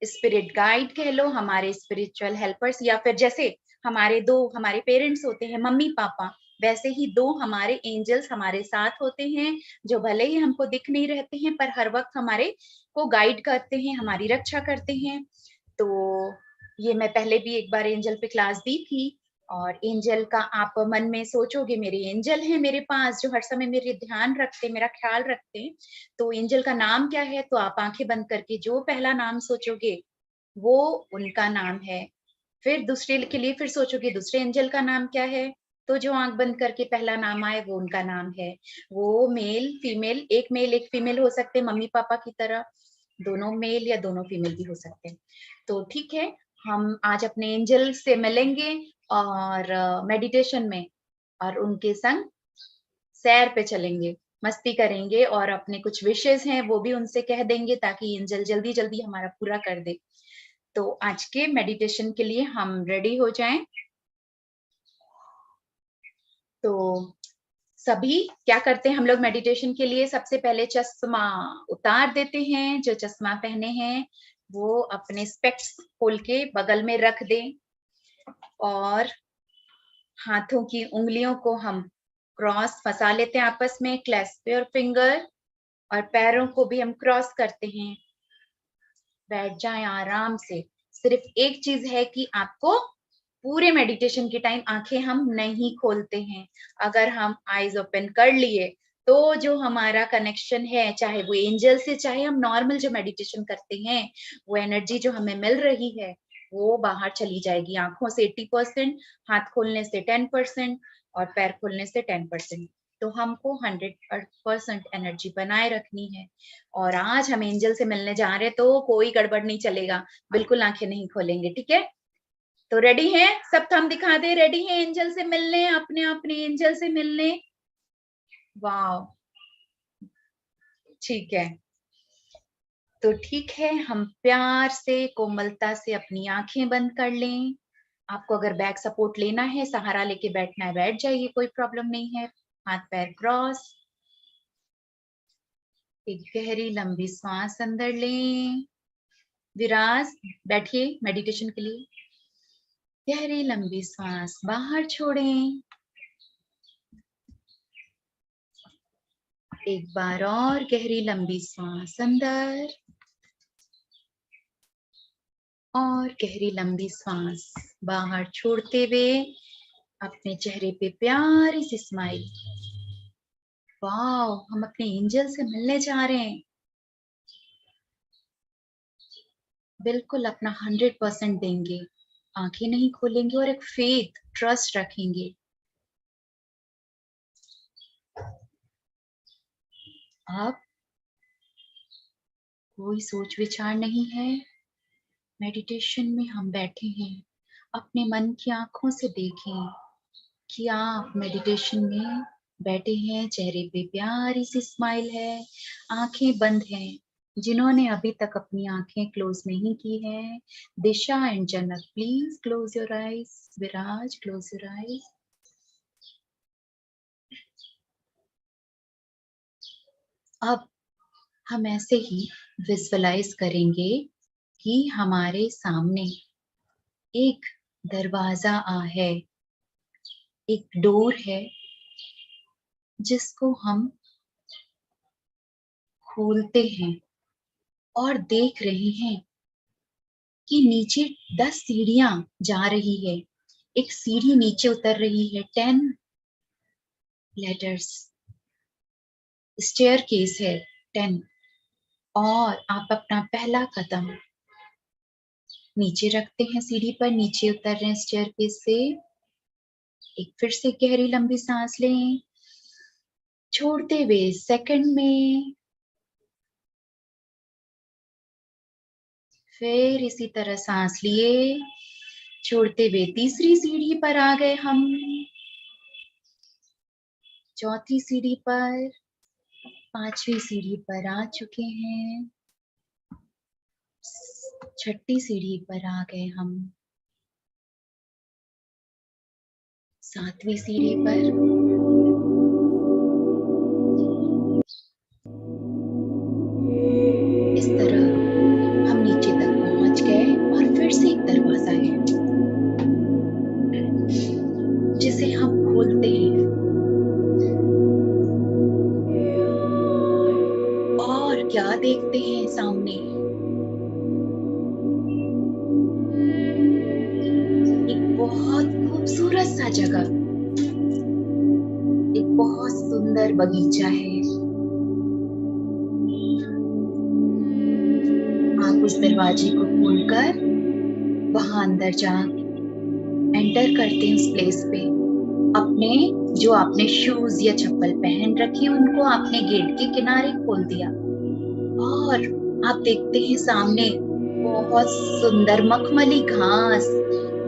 स्पिरिट गाइड कह लो, हमारे स्पिरिचुअल हेल्पर्स, या फिर जैसे हमारे पेरेंट्स होते हैं, मम्मी पापा, वैसे ही 2 हमारे एंजल्स हमारे साथ होते हैं, जो भले ही हमको दिख नहीं रहते हैं पर हर वक्त हमारे को गाइड करते हैं, हमारी रक्षा करते हैं। तो ये मैं पहले भी एक बार एंजल पे क्लास दी थी। और एंजल का आप मन में सोचोगे, मेरे एंजल हैं मेरे पास जो हर समय मेरे ध्यान रखते, मेरा ख्याल रखते। तो एंजल का नाम क्या है, तो आप आंखें बंद करके जो पहला नाम सोचोगे वो उनका नाम है। फिर दूसरे के लिए फिर सोचोगे दूसरे एंजल का नाम क्या है, तो जो आंख बंद करके पहला नाम आए वो उनका नाम है। वो मेल फीमेल, एक मेल एक फीमेल हो सकते हैं, मम्मी पापा की तरह, दोनों मेल या दोनों फीमेल भी हो सकते हैं। तो ठीक है, हम आज अपने एंजल से मिलेंगे और मेडिटेशन में, और उनके संग सैर पे चलेंगे, मस्ती करेंगे, और अपने कुछ विशेष हैं वो भी उनसे कह देंगे, ताकि एंजल जल्दी जल्दी हमारा पूरा कर दे। तो आज के मेडिटेशन के लिए हम रेडी हो जाएं। तो सभी क्या करते हैं हम लोग मेडिटेशन के लिए, सबसे पहले चश्मा उतार देते हैं। जो चश्मा पहने हैं वो अपने स्पेक्स खोल के बगल में रख दें, और हाथों की उंगलियों को हम क्रॉस फंसा लेते हैं आपस में, क्लैस्प योर फिंगर, और पैरों को भी हम क्रॉस करते हैं। बैठ जाएं आराम से। सिर्फ एक चीज है कि आपको पूरे मेडिटेशन के टाइम आंखें हम नहीं खोलते हैं। अगर हम आईज ओपन कर लिए तो जो हमारा कनेक्शन है, चाहे वो एंजल से, चाहे हम नॉर्मल जो मेडिटेशन करते हैं, वो एनर्जी जो हमें मिल रही है वो बाहर चली जाएगी। आंखों से 80%, हाथ खोलने से 10%, और पैर खोलने से 10%। तो हमको 100% एनर्जी बनाए रखनी है। और आज हम एंजल से मिलने जा रहे हैं, तो कोई गड़बड़ नहीं चलेगा, बिल्कुल आंखें नहीं खोलेंगे, ठीक है। तो रेडी हैं सब, थंब दिखा दे, रेडी हैं एंजल से मिलने, अपने अपने एंजल से मिलने। वाह, ठीक है। तो ठीक है, हम प्यार से कोमलता से अपनी आंखें बंद कर लें। आपको अगर बैक सपोर्ट लेना है, सहारा लेके बैठना है, बैठ जाइए, कोई प्रॉब्लम नहीं है। हाथ पैर क्रॉस, एक गहरी लंबी सांस अंदर लें, विराज बैठिए मेडिटेशन के लिए। गहरी लंबी सांस बाहर छोड़ें। एक बार और गहरी लंबी सांस अंदर और गहरी लंबी सांस बाहर छोड़ते हुए अपने चेहरे पे प्यारी सी स्माइल। वाओ, हम अपने एंजल से मिलने जा रहे हैं। बिल्कुल अपना 100% देंगे, आंखें नहीं खोलेंगे और एक फेथ, ट्रस्ट रखेंगे। अब कोई सोच विचार नहीं है, मेडिटेशन में हम बैठे हैं। अपने मन की आंखों से देखें कि आप मेडिटेशन में बैठे हैं, चेहरे पे प्यारी सी स्माइल है, आंखें बंद हैं। जिन्होंने अभी तक अपनी आंखें क्लोज नहीं की हैं, Disha and Janak, please close your eyes. Viraj, close your eyes. अब हम ऐसे ही विजुअलाइज करेंगे कि हमारे सामने एक दरवाजा है, एक डोर है जिसको हम खोलते हैं और देख रहे हैं कि नीचे 10 सीढ़ियां जा रही है। एक सीढ़ी नीचे उतर रही है, 10 लेटर्स स्टेयर केस है 10, और आप अपना पहला कदम नीचे रखते हैं, सीढ़ी पर नीचे उतर रहे हैं स्टेयर केस से। एक फिर से गहरी लंबी सांस लें, छोड़ते हुए सेकंड में, फिर इसी तरह सांस लिए, छोड़ते हुए तीसरी सीढ़ी पर आ गए हम, चौथी सीढ़ी पर, पांचवी सीढ़ी पर आ चुके हैं, छठी सीढ़ी पर आ गए हम, सातवीं सीढ़ी पर, इस तरह हम नीचे तक पहुंच गए। और फिर से एक दरवाजा है जिसे हम खोलते हैं और क्या देखते हैं सामने? एक बहुत खूबसूरत सा जगह, एक बहुत सुंदर बगीचा है। आप उस दरवाजे को खोलकर वहां अंदर जा एंटर करते हैं उस प्लेस पे। अपने जो आपने शूज या चप्पल पहन रखी उनको आपने गेट के किनारे खोल दिया और आप देखते हैं सामने बहुत सुंदर मखमली घास।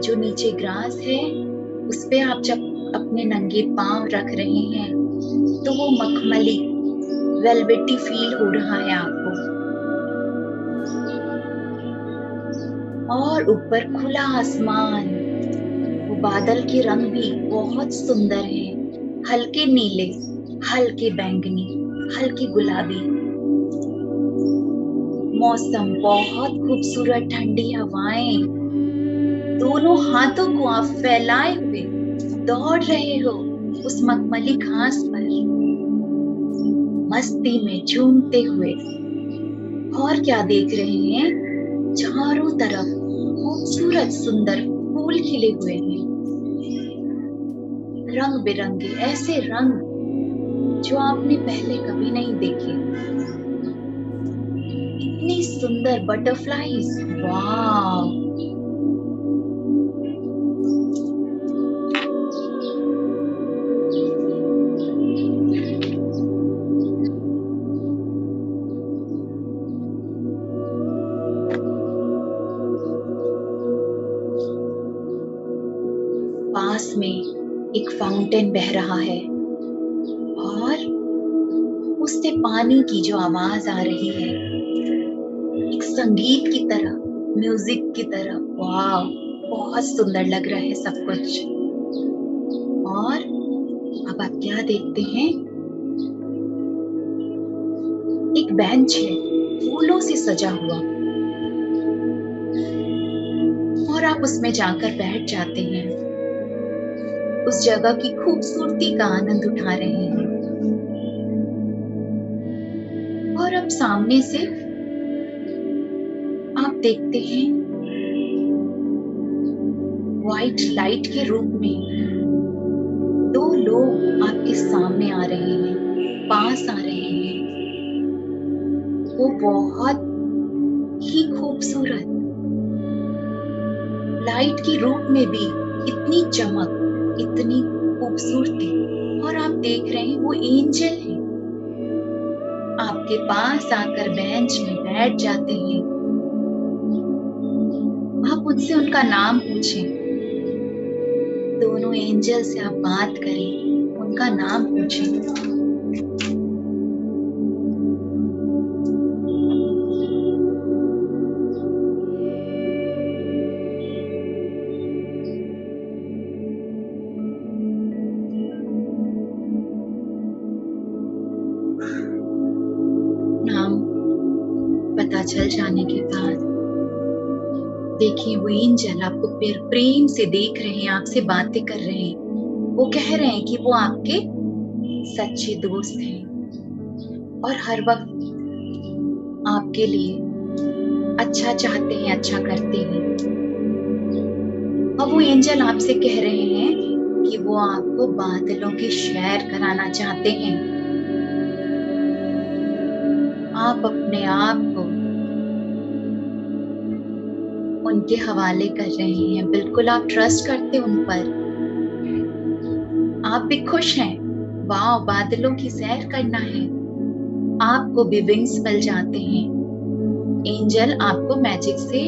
जो नीचे ग्रास है उस पे आप जब अपने नंगे पांव रख रहे हैं तो वो मखमली वेलवेटी फील हो रहा है आपको। और ऊपर खुला आसमान, वो बादल के रंग भी बहुत सुंदर हैं, हल्के नीले, हल्के बैंगनी, हल्के गुलाबी। मौसम बहुत खूबसूरत, ठंडी हवाएं, दोनों हाथों को आप फैलाए हुए दौड़ रहे हो उस मखमली घास पर, मस्ती में झूमते हुए। और क्या देख रहे हैं? चारों तरफ खूबसूरत सुंदर फूल खिले हुए हैं, रंग बिरंगे, ऐसे रंग जो आपने पहले कभी नहीं देखे। इतनी सुंदर बटरफ्लाईज, वाव! पास में एक फाउंटेन बह रहा है और उससे पानी की जो आवाज आ रही है एक संगीत की तरह, म्यूजिक की तरह। वाव, बहुत सुंदर लग रहा है सब कुछ। और अब आप क्या देखते हैं? एक बेंच है फूलों से सजा हुआ, और आप उसमें जाकर बैठ जाते हैं, उस जगह की खूबसूरती का आनंद उठा रहे हैं। और अब सामने से आप देखते हैं व्हाइट लाइट के रूप में 2 लोग आपके सामने आ रहे हैं, पास आ रहे हैं। वो बहुत ही खूबसूरत, लाइट के रूप में भी इतनी चमक, इतनी खूबसूरती, और आप देख रहे हैं वो एंजल है। आपके पास आकर बेंच में बैठ जाते हैं। आप उनसे उनका नाम पूछें, दोनों एंजल से आप बात करें, उनका नाम पूछें। नाम पता चल जाने के बाद देखिए वो एंजल आपको प्रेम से देख रहे हैं, आपसे बातें कर रहे हैं। वो कह रहे हैं कि वो आपके सच्चे दोस्त हैं और हर वक्त आपके लिए अच्छा चाहते हैं, अच्छा करते हैं। अब वो एंजल आपसे कह रहे हैं कि वो आपको बादलों की सैर कराना चाहते हैं। आप अपने आप को उनके हवाले कर रहे हैं, बिल्कुल आप ट्रस्ट करते उन पर। आप भी खुश हैं, वाह बादलों की सैर करना है। आपको भी विंग्स मिल जाते हैं। एंजल आपको मैजिक से,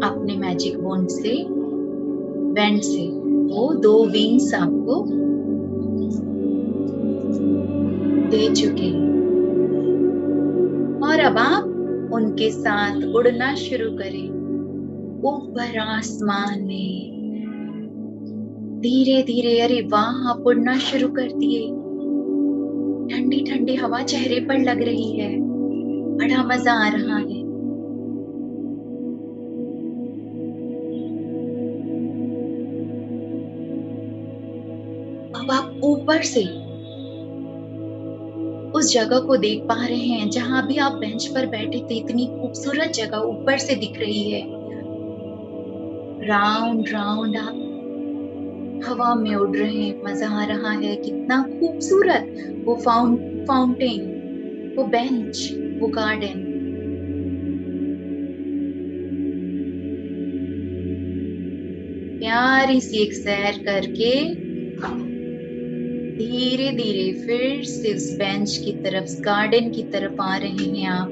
अपने मैजिक वॉन्ड से, बैंड से वो 2 विंग्स आपको दे चुके हैं और अब आप उनके साथ उड़ना शुरू करें ऊपर आसमान में। धीरे धीरे, अरे वाह, आप उड़ना शुरू कर दिए। ठंडी ठंडी हवा चेहरे पर लग रही है, बड़ा मजा आ रहा है। अब आप ऊपर से उस जगह को देख पा रहे हैं जहां भी आप बेंच पर बैठे थे। इतनी खूबसूरत जगह ऊपर से दिख रही है। राउंड राउंड आप हवा में उड़ रहे हैं, मजा आ रहा है। कितना खूबसूरत वो फाउंटेन, वो बेंच, वो गार्डन। प्यारी सी एक सैर करके धीरे धीरे फिर से उस बेंच की तरफ, गार्डन की तरफ आ रहे हैं आप।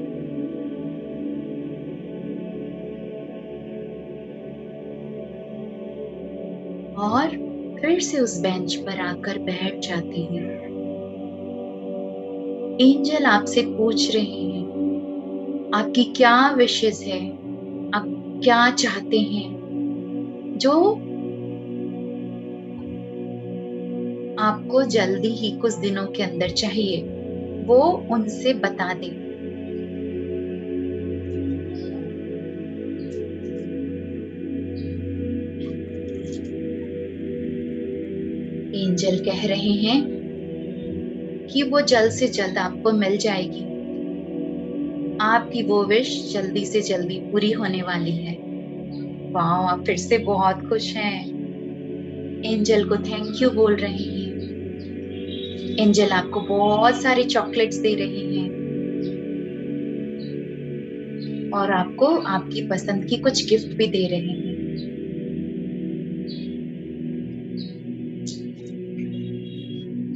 और फिर से उस बेंच पर आकर बैठ जाते हैं। एंजल आपसे पूछ रहे हैं आपकी क्या विशेस है, आप क्या चाहते हैं जो आपको जल्दी ही कुछ दिनों के अंदर चाहिए, वो उनसे बता दें। एंजल कह रहे हैं कि वो जल्द से जल्द आपको मिल जाएगी। आपकी वो विश जल्दी से जल्दी पूरी होने वाली है। वाह, आप फिर से बहुत खुश हैं। एंजल को थैंक यू बोल रहे हैं। एंजल आपको बहुत सारे चॉकलेट्स दे रहे हैं और आपको आपकी पसंद की कुछ गिफ्ट भी दे रहे हैं।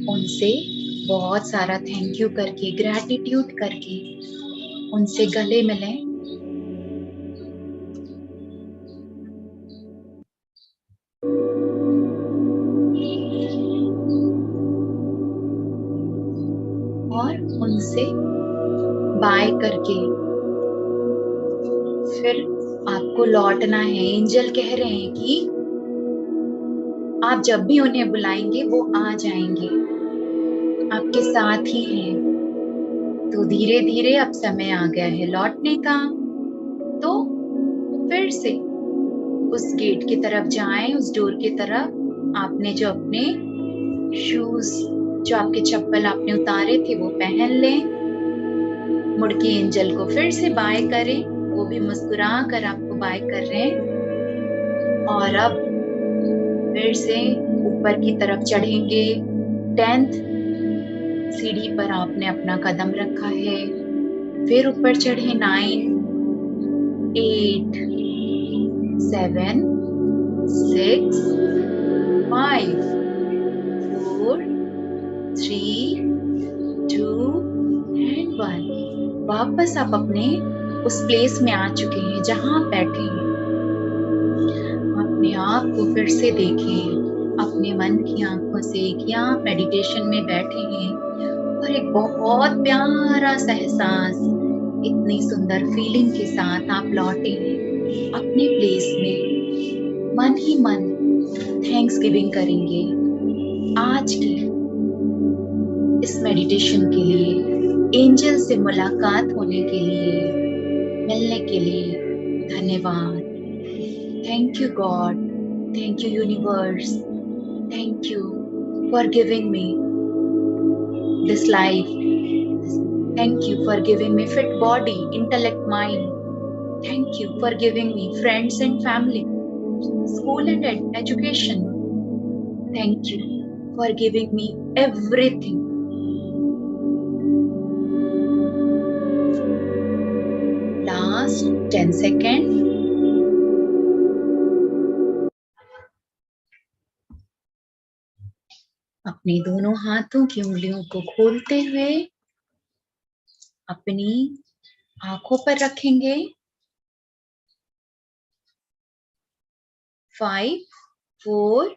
उनसे बहुत सारा थैंक यू करके, ग्रैटिट्यूड करके उनसे गले मिलें। और उनसे बाय करके फिर आपको लौटना है। एंजल कह रहे हैं कि आप जब भी उन्हें बुलाएंगे वो आ जाएंगे, आपके साथ ही हैं। तो धीरे धीरे अब समय आ गया है लौटने का। तो फिर से उस गेट की तरफ जाएं, उस डोर की तरफ। आपने जो अपने शूज, जो आपके चप्पल आपने उतारे थे वो पहन लें। मुड़ के एंजल को फिर से बाय करें, वो भी मुस्कुरा कर आपको बाय कर रहे हैं। और अब फिर से ऊपर की तरफ चढ़ेंगे। 10th सीढ़ी पर आपने अपना कदम रखा है। फिर ऊपर चढ़े 9, 8, 7, 6, 5, 4, 3, 2 and 1। वापस आप अपने उस प्लेस में आ चुके हैं जहां आप बैठे हैं। अपने आप को फिर से देखें अपने मन की आंखों से कि आप मेडिटेशन में बैठे हैं और एक बहुत प्यारा सा एहसास, इतनी सुंदर फीलिंग के साथ आप लौटे हैं अपने प्लेस में। मन ही मन थैंक्स गिविंग करेंगे आज की इस मेडिटेशन के लिए, एंजल से मुलाकात होने के लिए, मिलने के लिए। धन्यवाद। Thank you God, thank you universe, thank you for giving me this life, thank you for giving me fit body, intellect, mind, thank you for giving me friends and family, school and education. Thank you for giving me everything. Last 10 seconds. अपने दोनों हाथों की उंगलियों को खोलते हुए अपनी आंखों पर रखेंगे। 5, 4,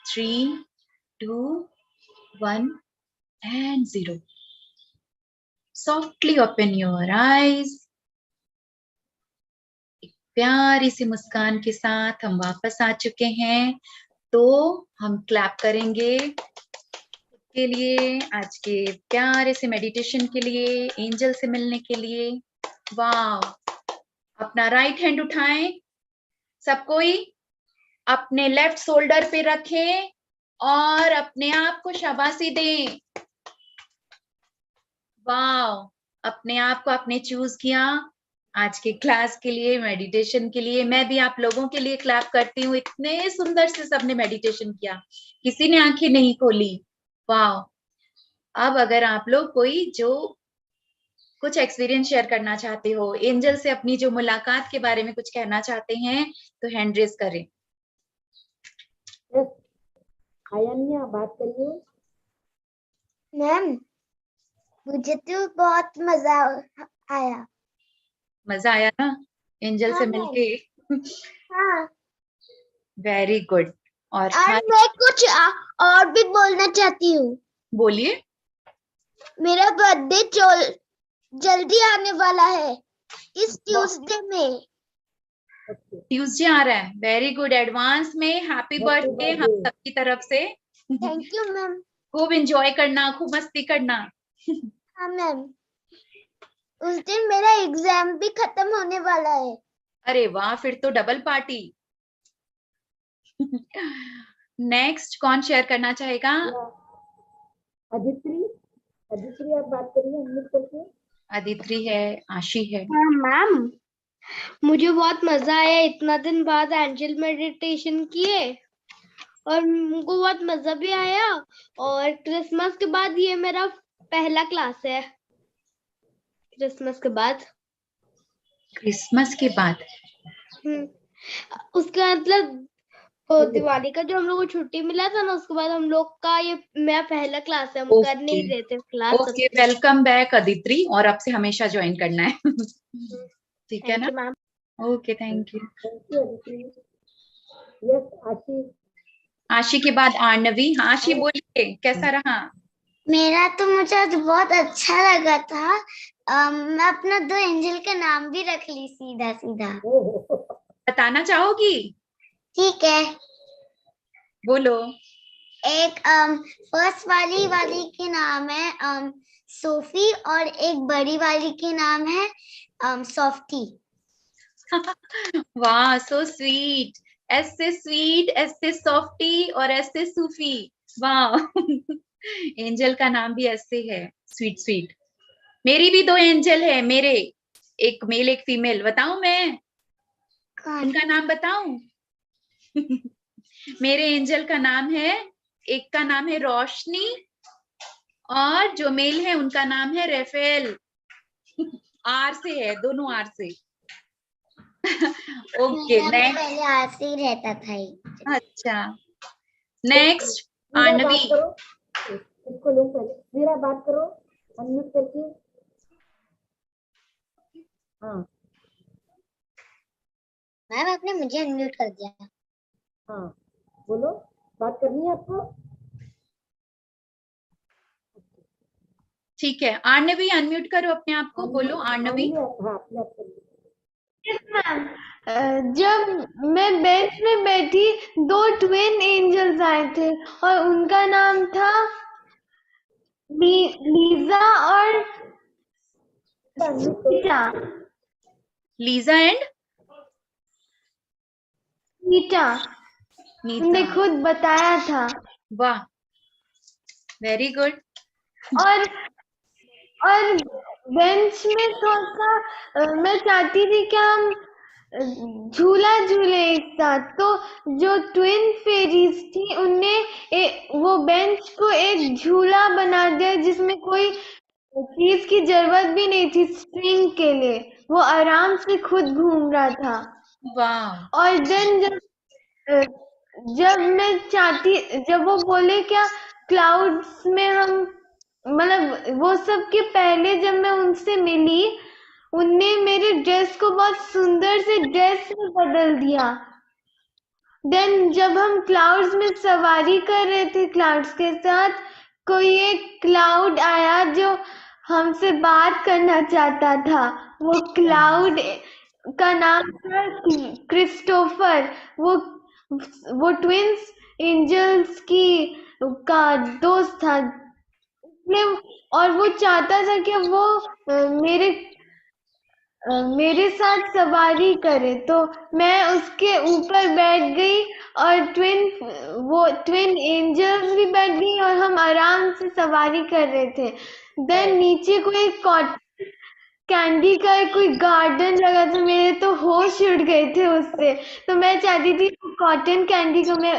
3, 2, 1 and 0. Softly open your eyes. एक प्यारी सी मुस्कान के साथ हम वापस आ चुके हैं। तो हम क्लैप करेंगे के लिए, आज के प्यारे से मेडिटेशन के लिए, एंजल से मिलने के लिए। वाह! अपना राइट हैंड उठाएं, सब कोई अपने लेफ्ट शोल्डर पे रखें और अपने आप को शाबाशी दें। वाह! अपने आप को आपने चूज किया आज के क्लास के लिए, मेडिटेशन के लिए। मैं भी आप लोगों के लिए क्लैप करती हूँ। इतने सुंदर से सबने मेडिटेशन किया, किसी ने आंखें नहीं खोली। वाह! अब अगर आप लोग कोई जो कुछ एक्सपीरियंस शेयर करना चाहते हो, एंजल से अपनी जो मुलाकात के बारे में कुछ कहना चाहते हैं, तो हैंड रेज करें। अयन्या बात करिए। मैम, मुझे तो बहुत मजा आया। मजा आया ना एंजल से मिलके? हाँ। Very good. और मैं कुछ और भी बोलना चाहती हूँ। बोलिए। मेरा बर्थडे जल्दी आने वाला है, इस ट्यूसडे में। ट्यूसडे आ रहा है। Very good. एडवांस में हैप्पी बर्थडे हम सबकी तरफ से। Thank you ma'am. खूब एंजॉय करना, खूब मस्ती करना। हाँ मैम, उस दिन मेरा एग्जाम भी खत्म होने वाला है। अरे वाह, फिर तो डबल पार्टी। नेक्स्ट कौन शेयर करना चाहेगा? अदिति आप बात करिए अनम्यूट करके। अदिति है, आशी है। हाँ मैम, मुझे बहुत मजा आया। इतना दिन बाद एंजल मेडिटेशन किए और मुझको बहुत मजा भी आया। और क्रिसमस के बाद ये मेरा पहला क्लास है। क्रिसमस के बाद उसका मतलब दिवाली का जो हम लोग को छुट्टी मिला था ना, उसके बाद हम लोग का ये मेरा पहला क्लास है। हम कर नहीं रहे थे class. Okay, welcome back Aditi, और अब से हमेशा ज्वाइन करना है। ठीक है ना? Okay, thank you. यस आशी। आशी के बाद आर्नवी। हाँ आशी बोलिए, कैसा रहा? मेरा तो मुझे आज बहुत अच्छा लगा था। मैं अपना 2 एंजल का नाम भी रख ली सीधा सीधा। बताना चाहोगी? ठीक है, बोलो। एक फर्स्ट वाली के नाम है सोफी और एक बड़ी वाली के नाम है सॉफ्टी। वाह, सो स्वीट। एस से स्वीट, एस से सॉफ्टी और एस से सूफी। वाह एंजल का नाम भी ऐसे है, स्वीट स्वीट। मेरी भी 2 एंजल है मेरे, एक मेल एक फीमेल। बताऊं मैं उनका नाम बताऊं? मेरे एंजल का नाम है, एक का नाम है रोशनी और जो मेल है उनका नाम है रेफेल। आर से है, दोनों आर से। Okay next. पहले आर से ही रहता था ये। अच्छा नेक्स्ट मीरा आनवी। बात करो, इसको लो पहले। मीरा बात करो अनम्यूट करके। हाँ मैम आपने मुझे अनम्यूट कर दिया। हाँ बोलो, बात करनी है आपको। ठीक है आर्नवी, अनम्यूट करो अपने आप को, बोलो आर्नवी। हाँ अपने आप करिए। जब मैं बेंच में बैठी 2 ट्विन एंजल्स आए थे और उनका नाम था लीजा और नीता। Lisa and Neeta Neeta. उन्होंने खुद बताया था। वाह वेरी गुड। और बेंच में थोड़ा सा मैं चाहती थी कि हम झूला झूले एक साथ, तो जो ट्विन फेरीज थी उनने वो बेंच को एक झूला बना दिया जिसमें कोई चीज की जरूरत भी नहीं थी स्प्रिंग के लिए, वो आराम से खुद घूम रहा था। वाह और देन जब मैं चाहती, जब वो बोले क्या क्लाउड्स में हम, मतलब वो सब के पहले जब मैं उनसे मिली उनने मेरे ड्रेस को बहुत सुंदर से ड्रेस में बदल दिया। देन जब हम क्लाउड्स में सवारी कर रहे थे क्लाउड्स के साथ, कोई एक क्लाउड आया जो हमसे बात करना चाहता था। वो क्लाउड का नाम था क्रिस्टोफर। वो ट्विंस एंजल्स का दोस्त था। और वो चाहता था कि वो मेरे साथ सवारी करे, तो मैं उसके ऊपर बैठ गई और ट्विन एंजल्स भी बैठ गई और हम आराम से सवारी कर रहे थे। देन नीचे कोई कॉटन कैंडी का कोई गार्डन लगा था, मेरे तो होश उड़ गए थे उससे। तो मैं चाहती थी कॉटन कैंडी को मैं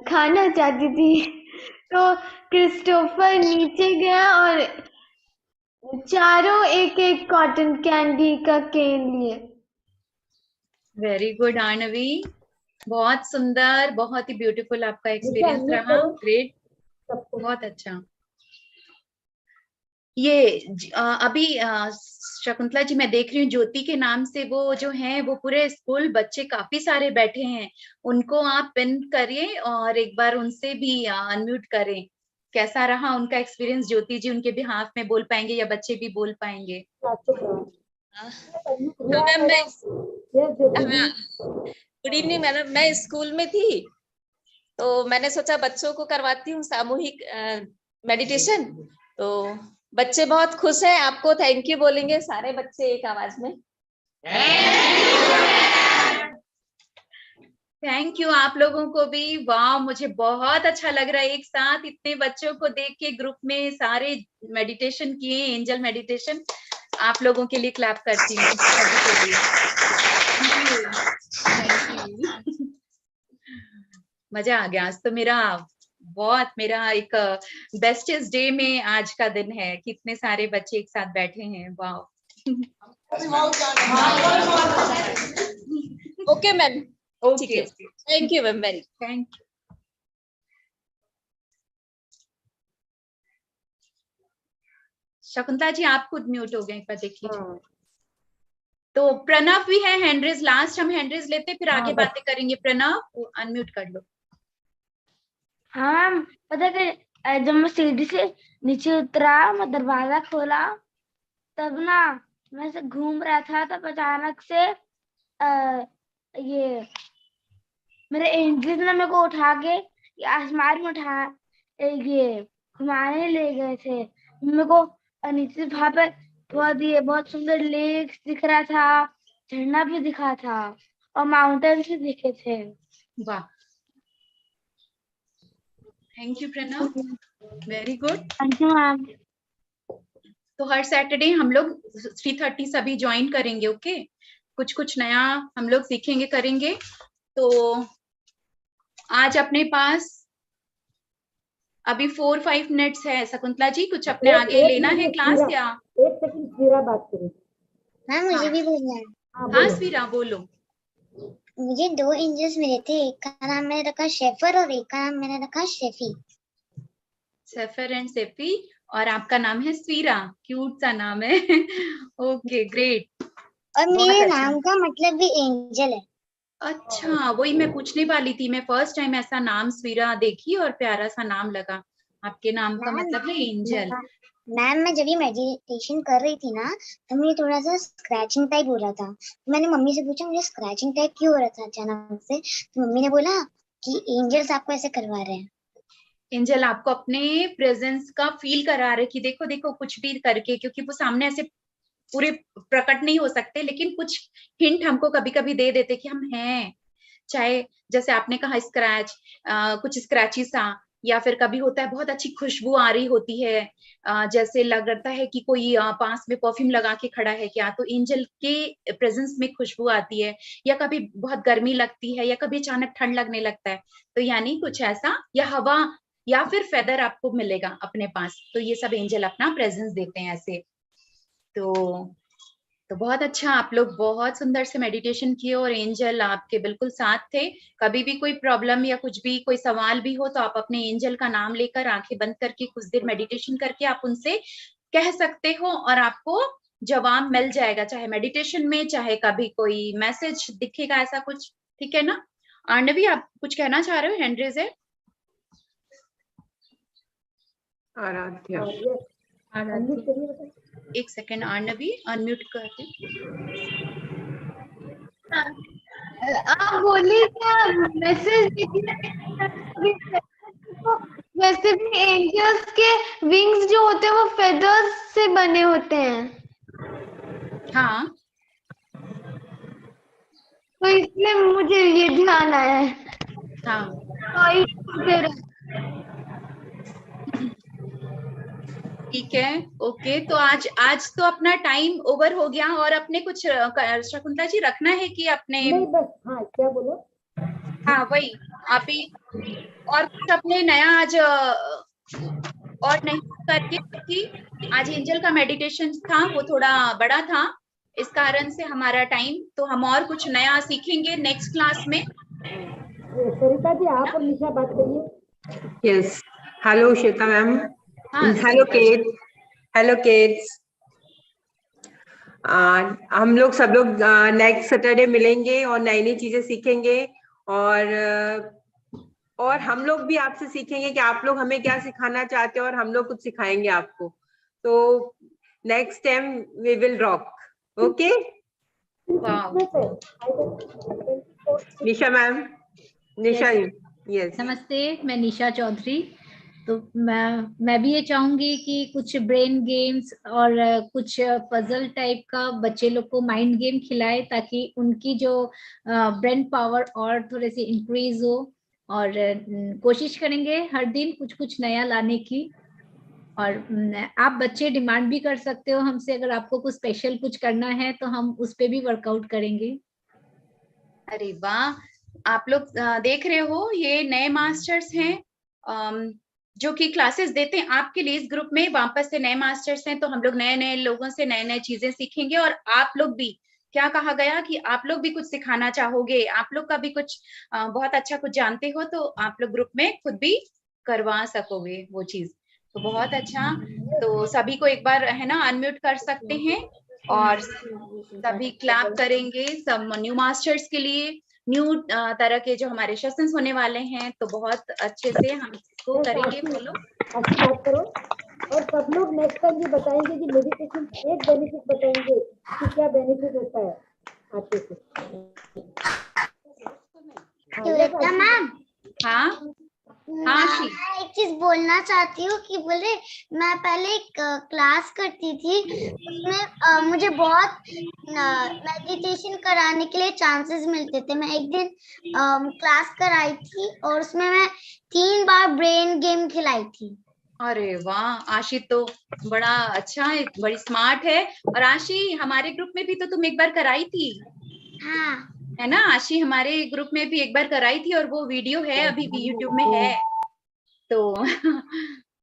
खाना चाहती थी। तो क्रिस्टोफर नीचे गया और चारों एक एक कॉटन कैंडी का केन लिए। वेरी गुड आर्नवी, बहुत सुंदर, बहुत ही ब्यूटीफुल आपका एक्सपीरियंस unmute रहा। करो ग्रेट, सबको। बहुत अच्छा। ये अभी शकुंतला जी मैं देख रही हूँ ज्योति के नाम से वो जो है वो पूरे स्कूल बच्चे काफी सारे बैठे हैं, उनको आप पिन करिए और एक बार उनसे भी अनम्यूट करें। कैसा रहा उनका एक्सपीरियंस? ज्योति जी उनके बिहाफ में बोल पाएंगे या बच्चे भी बोल पाएंगे? मैम मैं गुड इवनिंग मैडम, मैं स्कूल में थी तो मैंने सोचा बच्चों को करवाती हूँ सामूहिक मेडिटेशन। तो बच्चे बहुत खुश हैं, आपको थैंक यू बोलेंगे सारे बच्चे एक आवाज में। थैंक यू आप लोगों को भी। वाह मुझे बहुत अच्छा लग रहा है एक साथ इतने बच्चों को देख के, ग्रुप में सारे मेडिटेशन किए, एंजल मेडिटेशन। आप लोगों के लिए क्लैप करती हूँ सभी के लिए। Thank you. मजा आ गया। आज तो मेरा एक बेस्टेस्ट डे में आज का दिन है, कितने सारे बच्चे एक साथ बैठे हैं। वाह। Okay ma'am, okay thank you ma'am, very thank you. Shakuntala ji आप खुद म्यूट हो गए, एक बार देख लीजिए। तो प्रणव भी है हैंडरेज, लास्ट हम हैंडरेज लेते फिर आगे बातें करेंगे। प्रणव अनम्यूट कर लो। हाँ मैम, पता है जब मैं सीढ़ी से नीचे उतरा, मैं दरवाजा खोला, तब ना मैं से घूम रहा था, तब अचानक से ये मेरे एंजल्स ने मेरे को उठा के आसमान में ये घुमाने ले गए थे। मेरे को नीचे वहां पे बहुत सुंदर लेक दिख रहा था, झरना भी दिखा था, और माउंटेन्स भी दिखे थे। वाह, thank you Pranav, very good. Thank you ma'am. तो हर सैटरडे हम लोग 3:30 सभी ज्वाइन करेंगे, ओके? कुछ कुछ नया हम लोग सीखेंगे, करेंगे। तो आज अपने पास अभी 4-5 मिनट्स है। शकुंतला जी, कुछ अपने आगे लेना है क्लास या? एक सेकंड स्वीरा बात करें। मैम मुझे भी बोलना है। हाँ स्वीरा बोलो। मुझे 2 एंजल्स मिले थे, एक का नाम मैंने रखा शेफर और एक का नाम मैंने रखा शेफी। सेफर एंड सेफी, और आपका नाम है स्वीरा, क्यूट सा नाम है। Okay great. और मेरे नाम का मतलब भी एंजल है। अच्छा, वही मैं पूछने वाली थी, मैं फर्स्ट टाइम ऐसा नाम स्वीरा देखी और प्यारा सा नाम लगा। आपके नाम का मतलब है एंजल। मैम मैं जब ये मेडिटेशन कर रही थी ना, तो मुझे थोड़ा सा स्क्रैचिंग टाइप हो रहा था। मैंने मम्मी से पूछा मुझे स्क्रैचिंग टाइप क्यों हो रहा था अचानक से, तो मम्मी ने बोला कि एंजल्स आपको ऐसे करवा रहे हैं। एंजल आपको अपने प्रेजेंस का फील करा रहे कि देखो देखो कुछ भी करके, क्योंकि वो सामने ऐसे पूरे प्रकट नहीं हो सकते, लेकिन कुछ हिंट हमको कभी कभी दे देते कि हम हैं। चाहे जैसे आपने कहा स्क्रैच, कुछ स्क्रैची सा, या फिर कभी होता है बहुत अच्छी खुशबू आ रही होती है, जैसे लगता है कि कोई पास में परफ्यूम लगा के खड़ा है क्या, तो एंजल के प्रेजेंस में खुशबू आती है। या कभी बहुत गर्मी लगती है, या कभी अचानक ठंड लगने लगता है, तो यानी कुछ ऐसा, या हवा या फिर फेदर आपको मिलेगा अपने पास, तो ये सब एंजल अपना प्रेजेंस देते हैं ऐसे। तो बहुत अच्छा, आप लोग बहुत सुंदर से मेडिटेशन किए और एंजल आपके बिल्कुल साथ थे। कभी भी कोई प्रॉब्लम या कुछ भी कोई सवाल भी हो तो आप अपने एंजल का नाम लेकर आंखें बंद करके कुछ देर मेडिटेशन करके आप उनसे कह सकते हो और आपको जवाब मिल जाएगा, चाहे मेडिटेशन में, चाहे कभी कोई मैसेज दिखेगा ऐसा कुछ, ठीक है ना? आर्नवी, आप कुछ कहना चाह रहे हो? हैंड रेज है। आराध्या, एक सेकेंड आर्नवी, अनम्यूट कर दे। आप बोलिए क्या मैसेज? वैसे भी एंजल्स के विंग्स जो होते हैं वो फेदर्स से बने होते हैं। हाँ, तो इसलिए मुझे ये ध्यान आया है। हाँ ठीक है, ओके। तो आज तो अपना टाइम ओवर हो गया, और अपने कुछ शकुंतला जी रखना है कि अपने? नहीं बस, हाँ क्या बोलो? हाँ वही, आप ही और कुछ अपने नया आज और नहीं करके, क्योंकि आज एंजल का मेडिटेशन था वो थोड़ा बड़ा था, इस कारण से हमारा टाइम, तो हम और कुछ नया सीखेंगे नेक्स्ट क्लास में। सरिता जी आप और निशा बात करिए। यस, हेलो श्वेता मैम, हाँ, हेलो किड्स, हेलो किड्स। हम लोग सब लोग नेक्स्ट सैटरडे मिलेंगे और नई नई चीजें सीखेंगे, और हम लोग भी आपसे सीखेंगे कि आप लोग हमें क्या सिखाना चाहते हो और हम लोग कुछ सिखाएंगे आपको। तो next time we will rock, okay? Nisha ma'am, Nisha, yes. नमस्ते, मैं निशा चौधरी। तो मैं भी ये चाहूंगी कि कुछ ब्रेन गेम्स और कुछ पजल टाइप का बच्चे लोग को माइंड गेम खिलाए, ताकि उनकी जो ब्रेन पावर और थोड़े से इंक्रीज हो। और कोशिश करेंगे हर दिन कुछ कुछ नया लाने की। और आप बच्चे डिमांड भी कर सकते हो हमसे, अगर आपको कुछ स्पेशल कुछ करना है तो हम उस पे भी वर्कआउट करेंगे। अरे वाह, आप लोग देख रहे हो, ये नए मास्टर्स हैं जो कि क्लासेस देते हैं आपके लिए। इस ग्रुप में वापस से नए मास्टर्स हैं, तो हम लोग नए नए लोगों से नए नए चीजें सीखेंगे। और आप लोग भी, क्या कहा गया कि आप लोग भी कुछ सिखाना चाहोगे, आप लोग का भी कुछ बहुत अच्छा कुछ जानते हो, तो आप लोग ग्रुप में खुद भी करवा सकोगे वो चीज। तो बहुत अच्छा, तो सभी को एक बार है ना अनम्यूट कर सकते हैं, और सभी क्लैप करेंगे सब न्यू मास्टर्स के लिए, न्यू तरह के जो हमारे सेशंस होने वाले हैं, तो बहुत अच्छे से हम इसको करेंगे फॉलो। अच्छी बात करो, और सब लोग नेक्स्ट टाइम ये बताएंगे कि मेडिटेशन एक बेनिफिट बताएंगे कि क्या बेनिफिट होता है अच्छे से। मैम, हाँ हाँ, एक चीज बोलना चाहती हूँ कि बोले मैं पहले एक क्लास करती थी, उसमें मुझे बहुत मेडिटेशन कराने के लिए चांसेस मिलते थे। मैं एक दिन क्लास कराई थी और उसमें मैं 3 बार ब्रेन गेम खिलाई थी। अरे वाह, आशी तो बड़ा अच्छा है, बड़ी स्मार्ट है। और आशी हमारे ग्रुप में भी तो तुम एक बार कराई थी, हाँ है ना? आशी हमारे ग्रुप में भी एक बार कराई थी और वो वीडियो है, अभी भी यूट्यूब में है। तो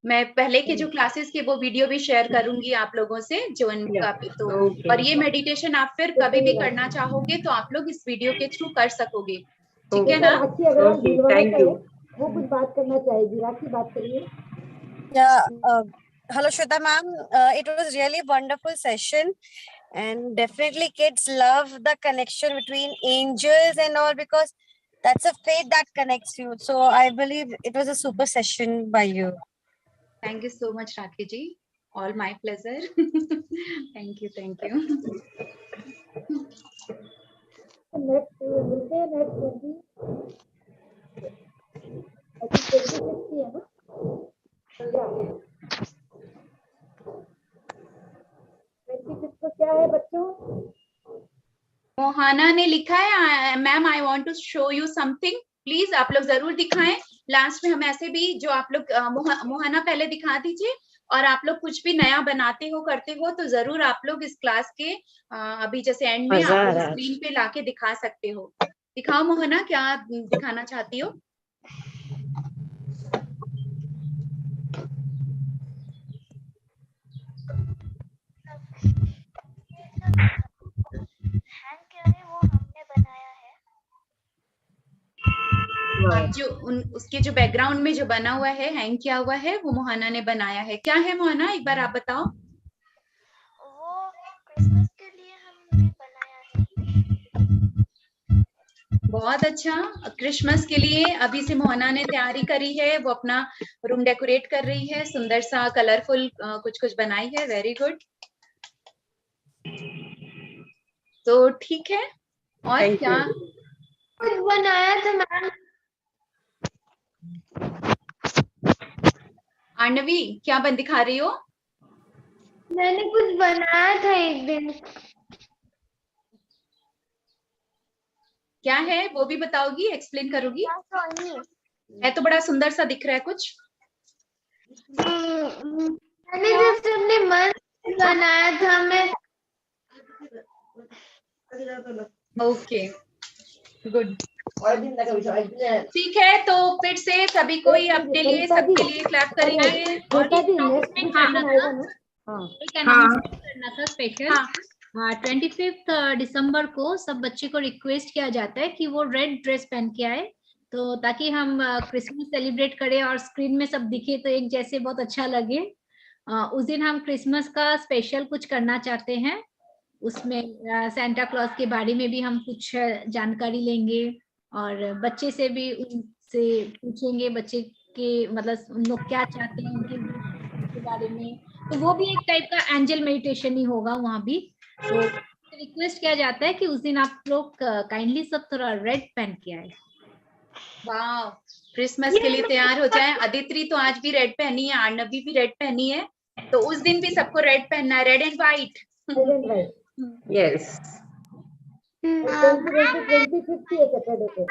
मैं पहले के जो क्लासेस के वो वीडियो भी शेयर करूंगी आप लोगों से, जो इनका भी तो। और ये मेडिटेशन आप फिर कभी भी करना चाहोगे तो आप लोग इस वीडियो के थ्रू कर सकोगे, ठीक है ना? राखी अग्रवाल भीलवाड़ा थैंक का यू। है, वो कुछ बात करना चाहेगी। राखी बात करिए। Yeah, hello Shweta ma'am. It was really a wonderful session, and definitely kids love the connection between angels and all, because that's a faith that connects you. So I believe it was a super session by you. Thank you so much Rakhi ji, all my pleasure. Thank you, thank you. Next मिलते हैं next week. I think 26 की है ना? क्या 26 को क्या है बच्चों? मोहाना ने लिखा है, ma'am I want to show you something, please आप लोग जरूर दिखाएं। लास्ट में हम ऐसे भी जो आप लोग मोहाना पहले दिखा दीजिए, और आप लोग कुछ भी नया बनाते हो करते हो तो जरूर आप लोग इस क्लास के अभी जैसे एंड में आप लोग स्क्रीन पे लाके दिखा सकते हो। दिखाओ मोहना, क्या दिखाना चाहती हो? जो उसके जो बैकग्राउंड में जो बना हुआ है, हैंग किया हुआ है, वो मोहना ने बनाया है। क्या है मोहना, एक बार आप बताओ। वो क्रिसमस के लिए हमने बनाया है। बहुत अच्छा, क्रिसमस के लिए अभी से मोहना ने तैयारी करी है, वो अपना रूम डेकोरेट कर रही है, सुंदर सा कलरफुल कुछ कुछ बनाई है। Very good. तो ठीक है, और क्या कुछ बनाया था मैम? आर्नवी, क्या बन दिखा रही हो? मैंने कुछ बनाया था एक दिन। क्या है वो भी बताओगी, एक्सप्लेन करोगी? है तो बड़ा सुंदर सा दिख रहा है कुछ। मैंने जैसे अपने मन से बनाया था मैं। Okay, good. ठीक है, तो फिर से सभी कोई अपने लिए, सबके लिए क्लैप करेंगे। और नेक्स्ट वीक आएगा ना? हाँ एक अनाउंसमेंट करना था स्पेशल। हाँ। 25 दिसंबर को सब बच्चे को रिक्वेस्ट किया जाता है कि वो रेड ड्रेस पहन के आए, तो ताकि हम क्रिसमस सेलिब्रेट करें और स्क्रीन में सब दिखे तो एक जैसे बहुत अच्छा लगे। उस दिन हम क्रिसमस का स्पेशल कुछ करना चाहते हैं, उसमें सेंटा क्लॉज के बारे में भी हम कुछ जानकारी लेंगे और बच्चे से भी उनसे पूछेंगे, बच्चे के मतलब उन लोग क्या चाहते हैं उनके बारे में। तो वो भी एक टाइप का एंजल मेडिटेशन ही होगा वहाँ भी। तो रिक्वेस्ट किया जाता है कि उस दिन आप लोग काइंडली सब थोड़ा रेड पहन के आए। वाह, क्रिसमस के लिए तैयार हो जाए। अदिति तो आज भी रेड पहनी है, आर्नवी भी रेड पहनी है, तो उस दिन भी सबको रेड पहनना है, रेड एंड व्हाइट। यस। 25 की है सैटरडे को।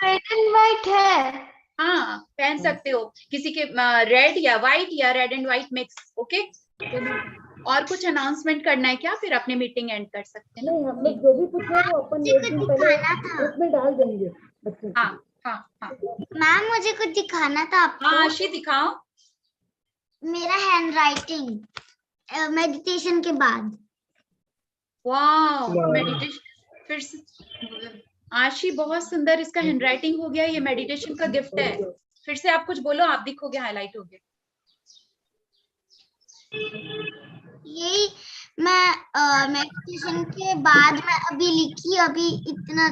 रेड एंड व्हाइट है। हाँ, पहन सकते हो, किसी के रेड या व्हाइट या red and white mix. Okay, और कुछ अनाउंसमेंट करना है क्या? फिर अपने मीटिंग एंड कर सकते हैं। नहीं, हम लोग जो भी पूछे वो अपन एक दिन पहले उसमें डाल देंगे बच्चों को। हाँ हाँ हाँ मैम मुझे कुछ दिखाना था आपको। हाँ, आशी दिखाओ। मेरा हैंड राइटिंग मेडिटेशन के बाद। वाह, मेडिटेशन फिर से। आशी बहुत सुंदर इसका हैंडराइटिंग हो गया, ये मेडिटेशन का गिफ्ट है। फिर से आप कुछ बोलो, आप दिखोगे, हाईलाइट हो गया। यही मैं मेडिटेशन के बाद मैं अभी लिखी, अभी इतना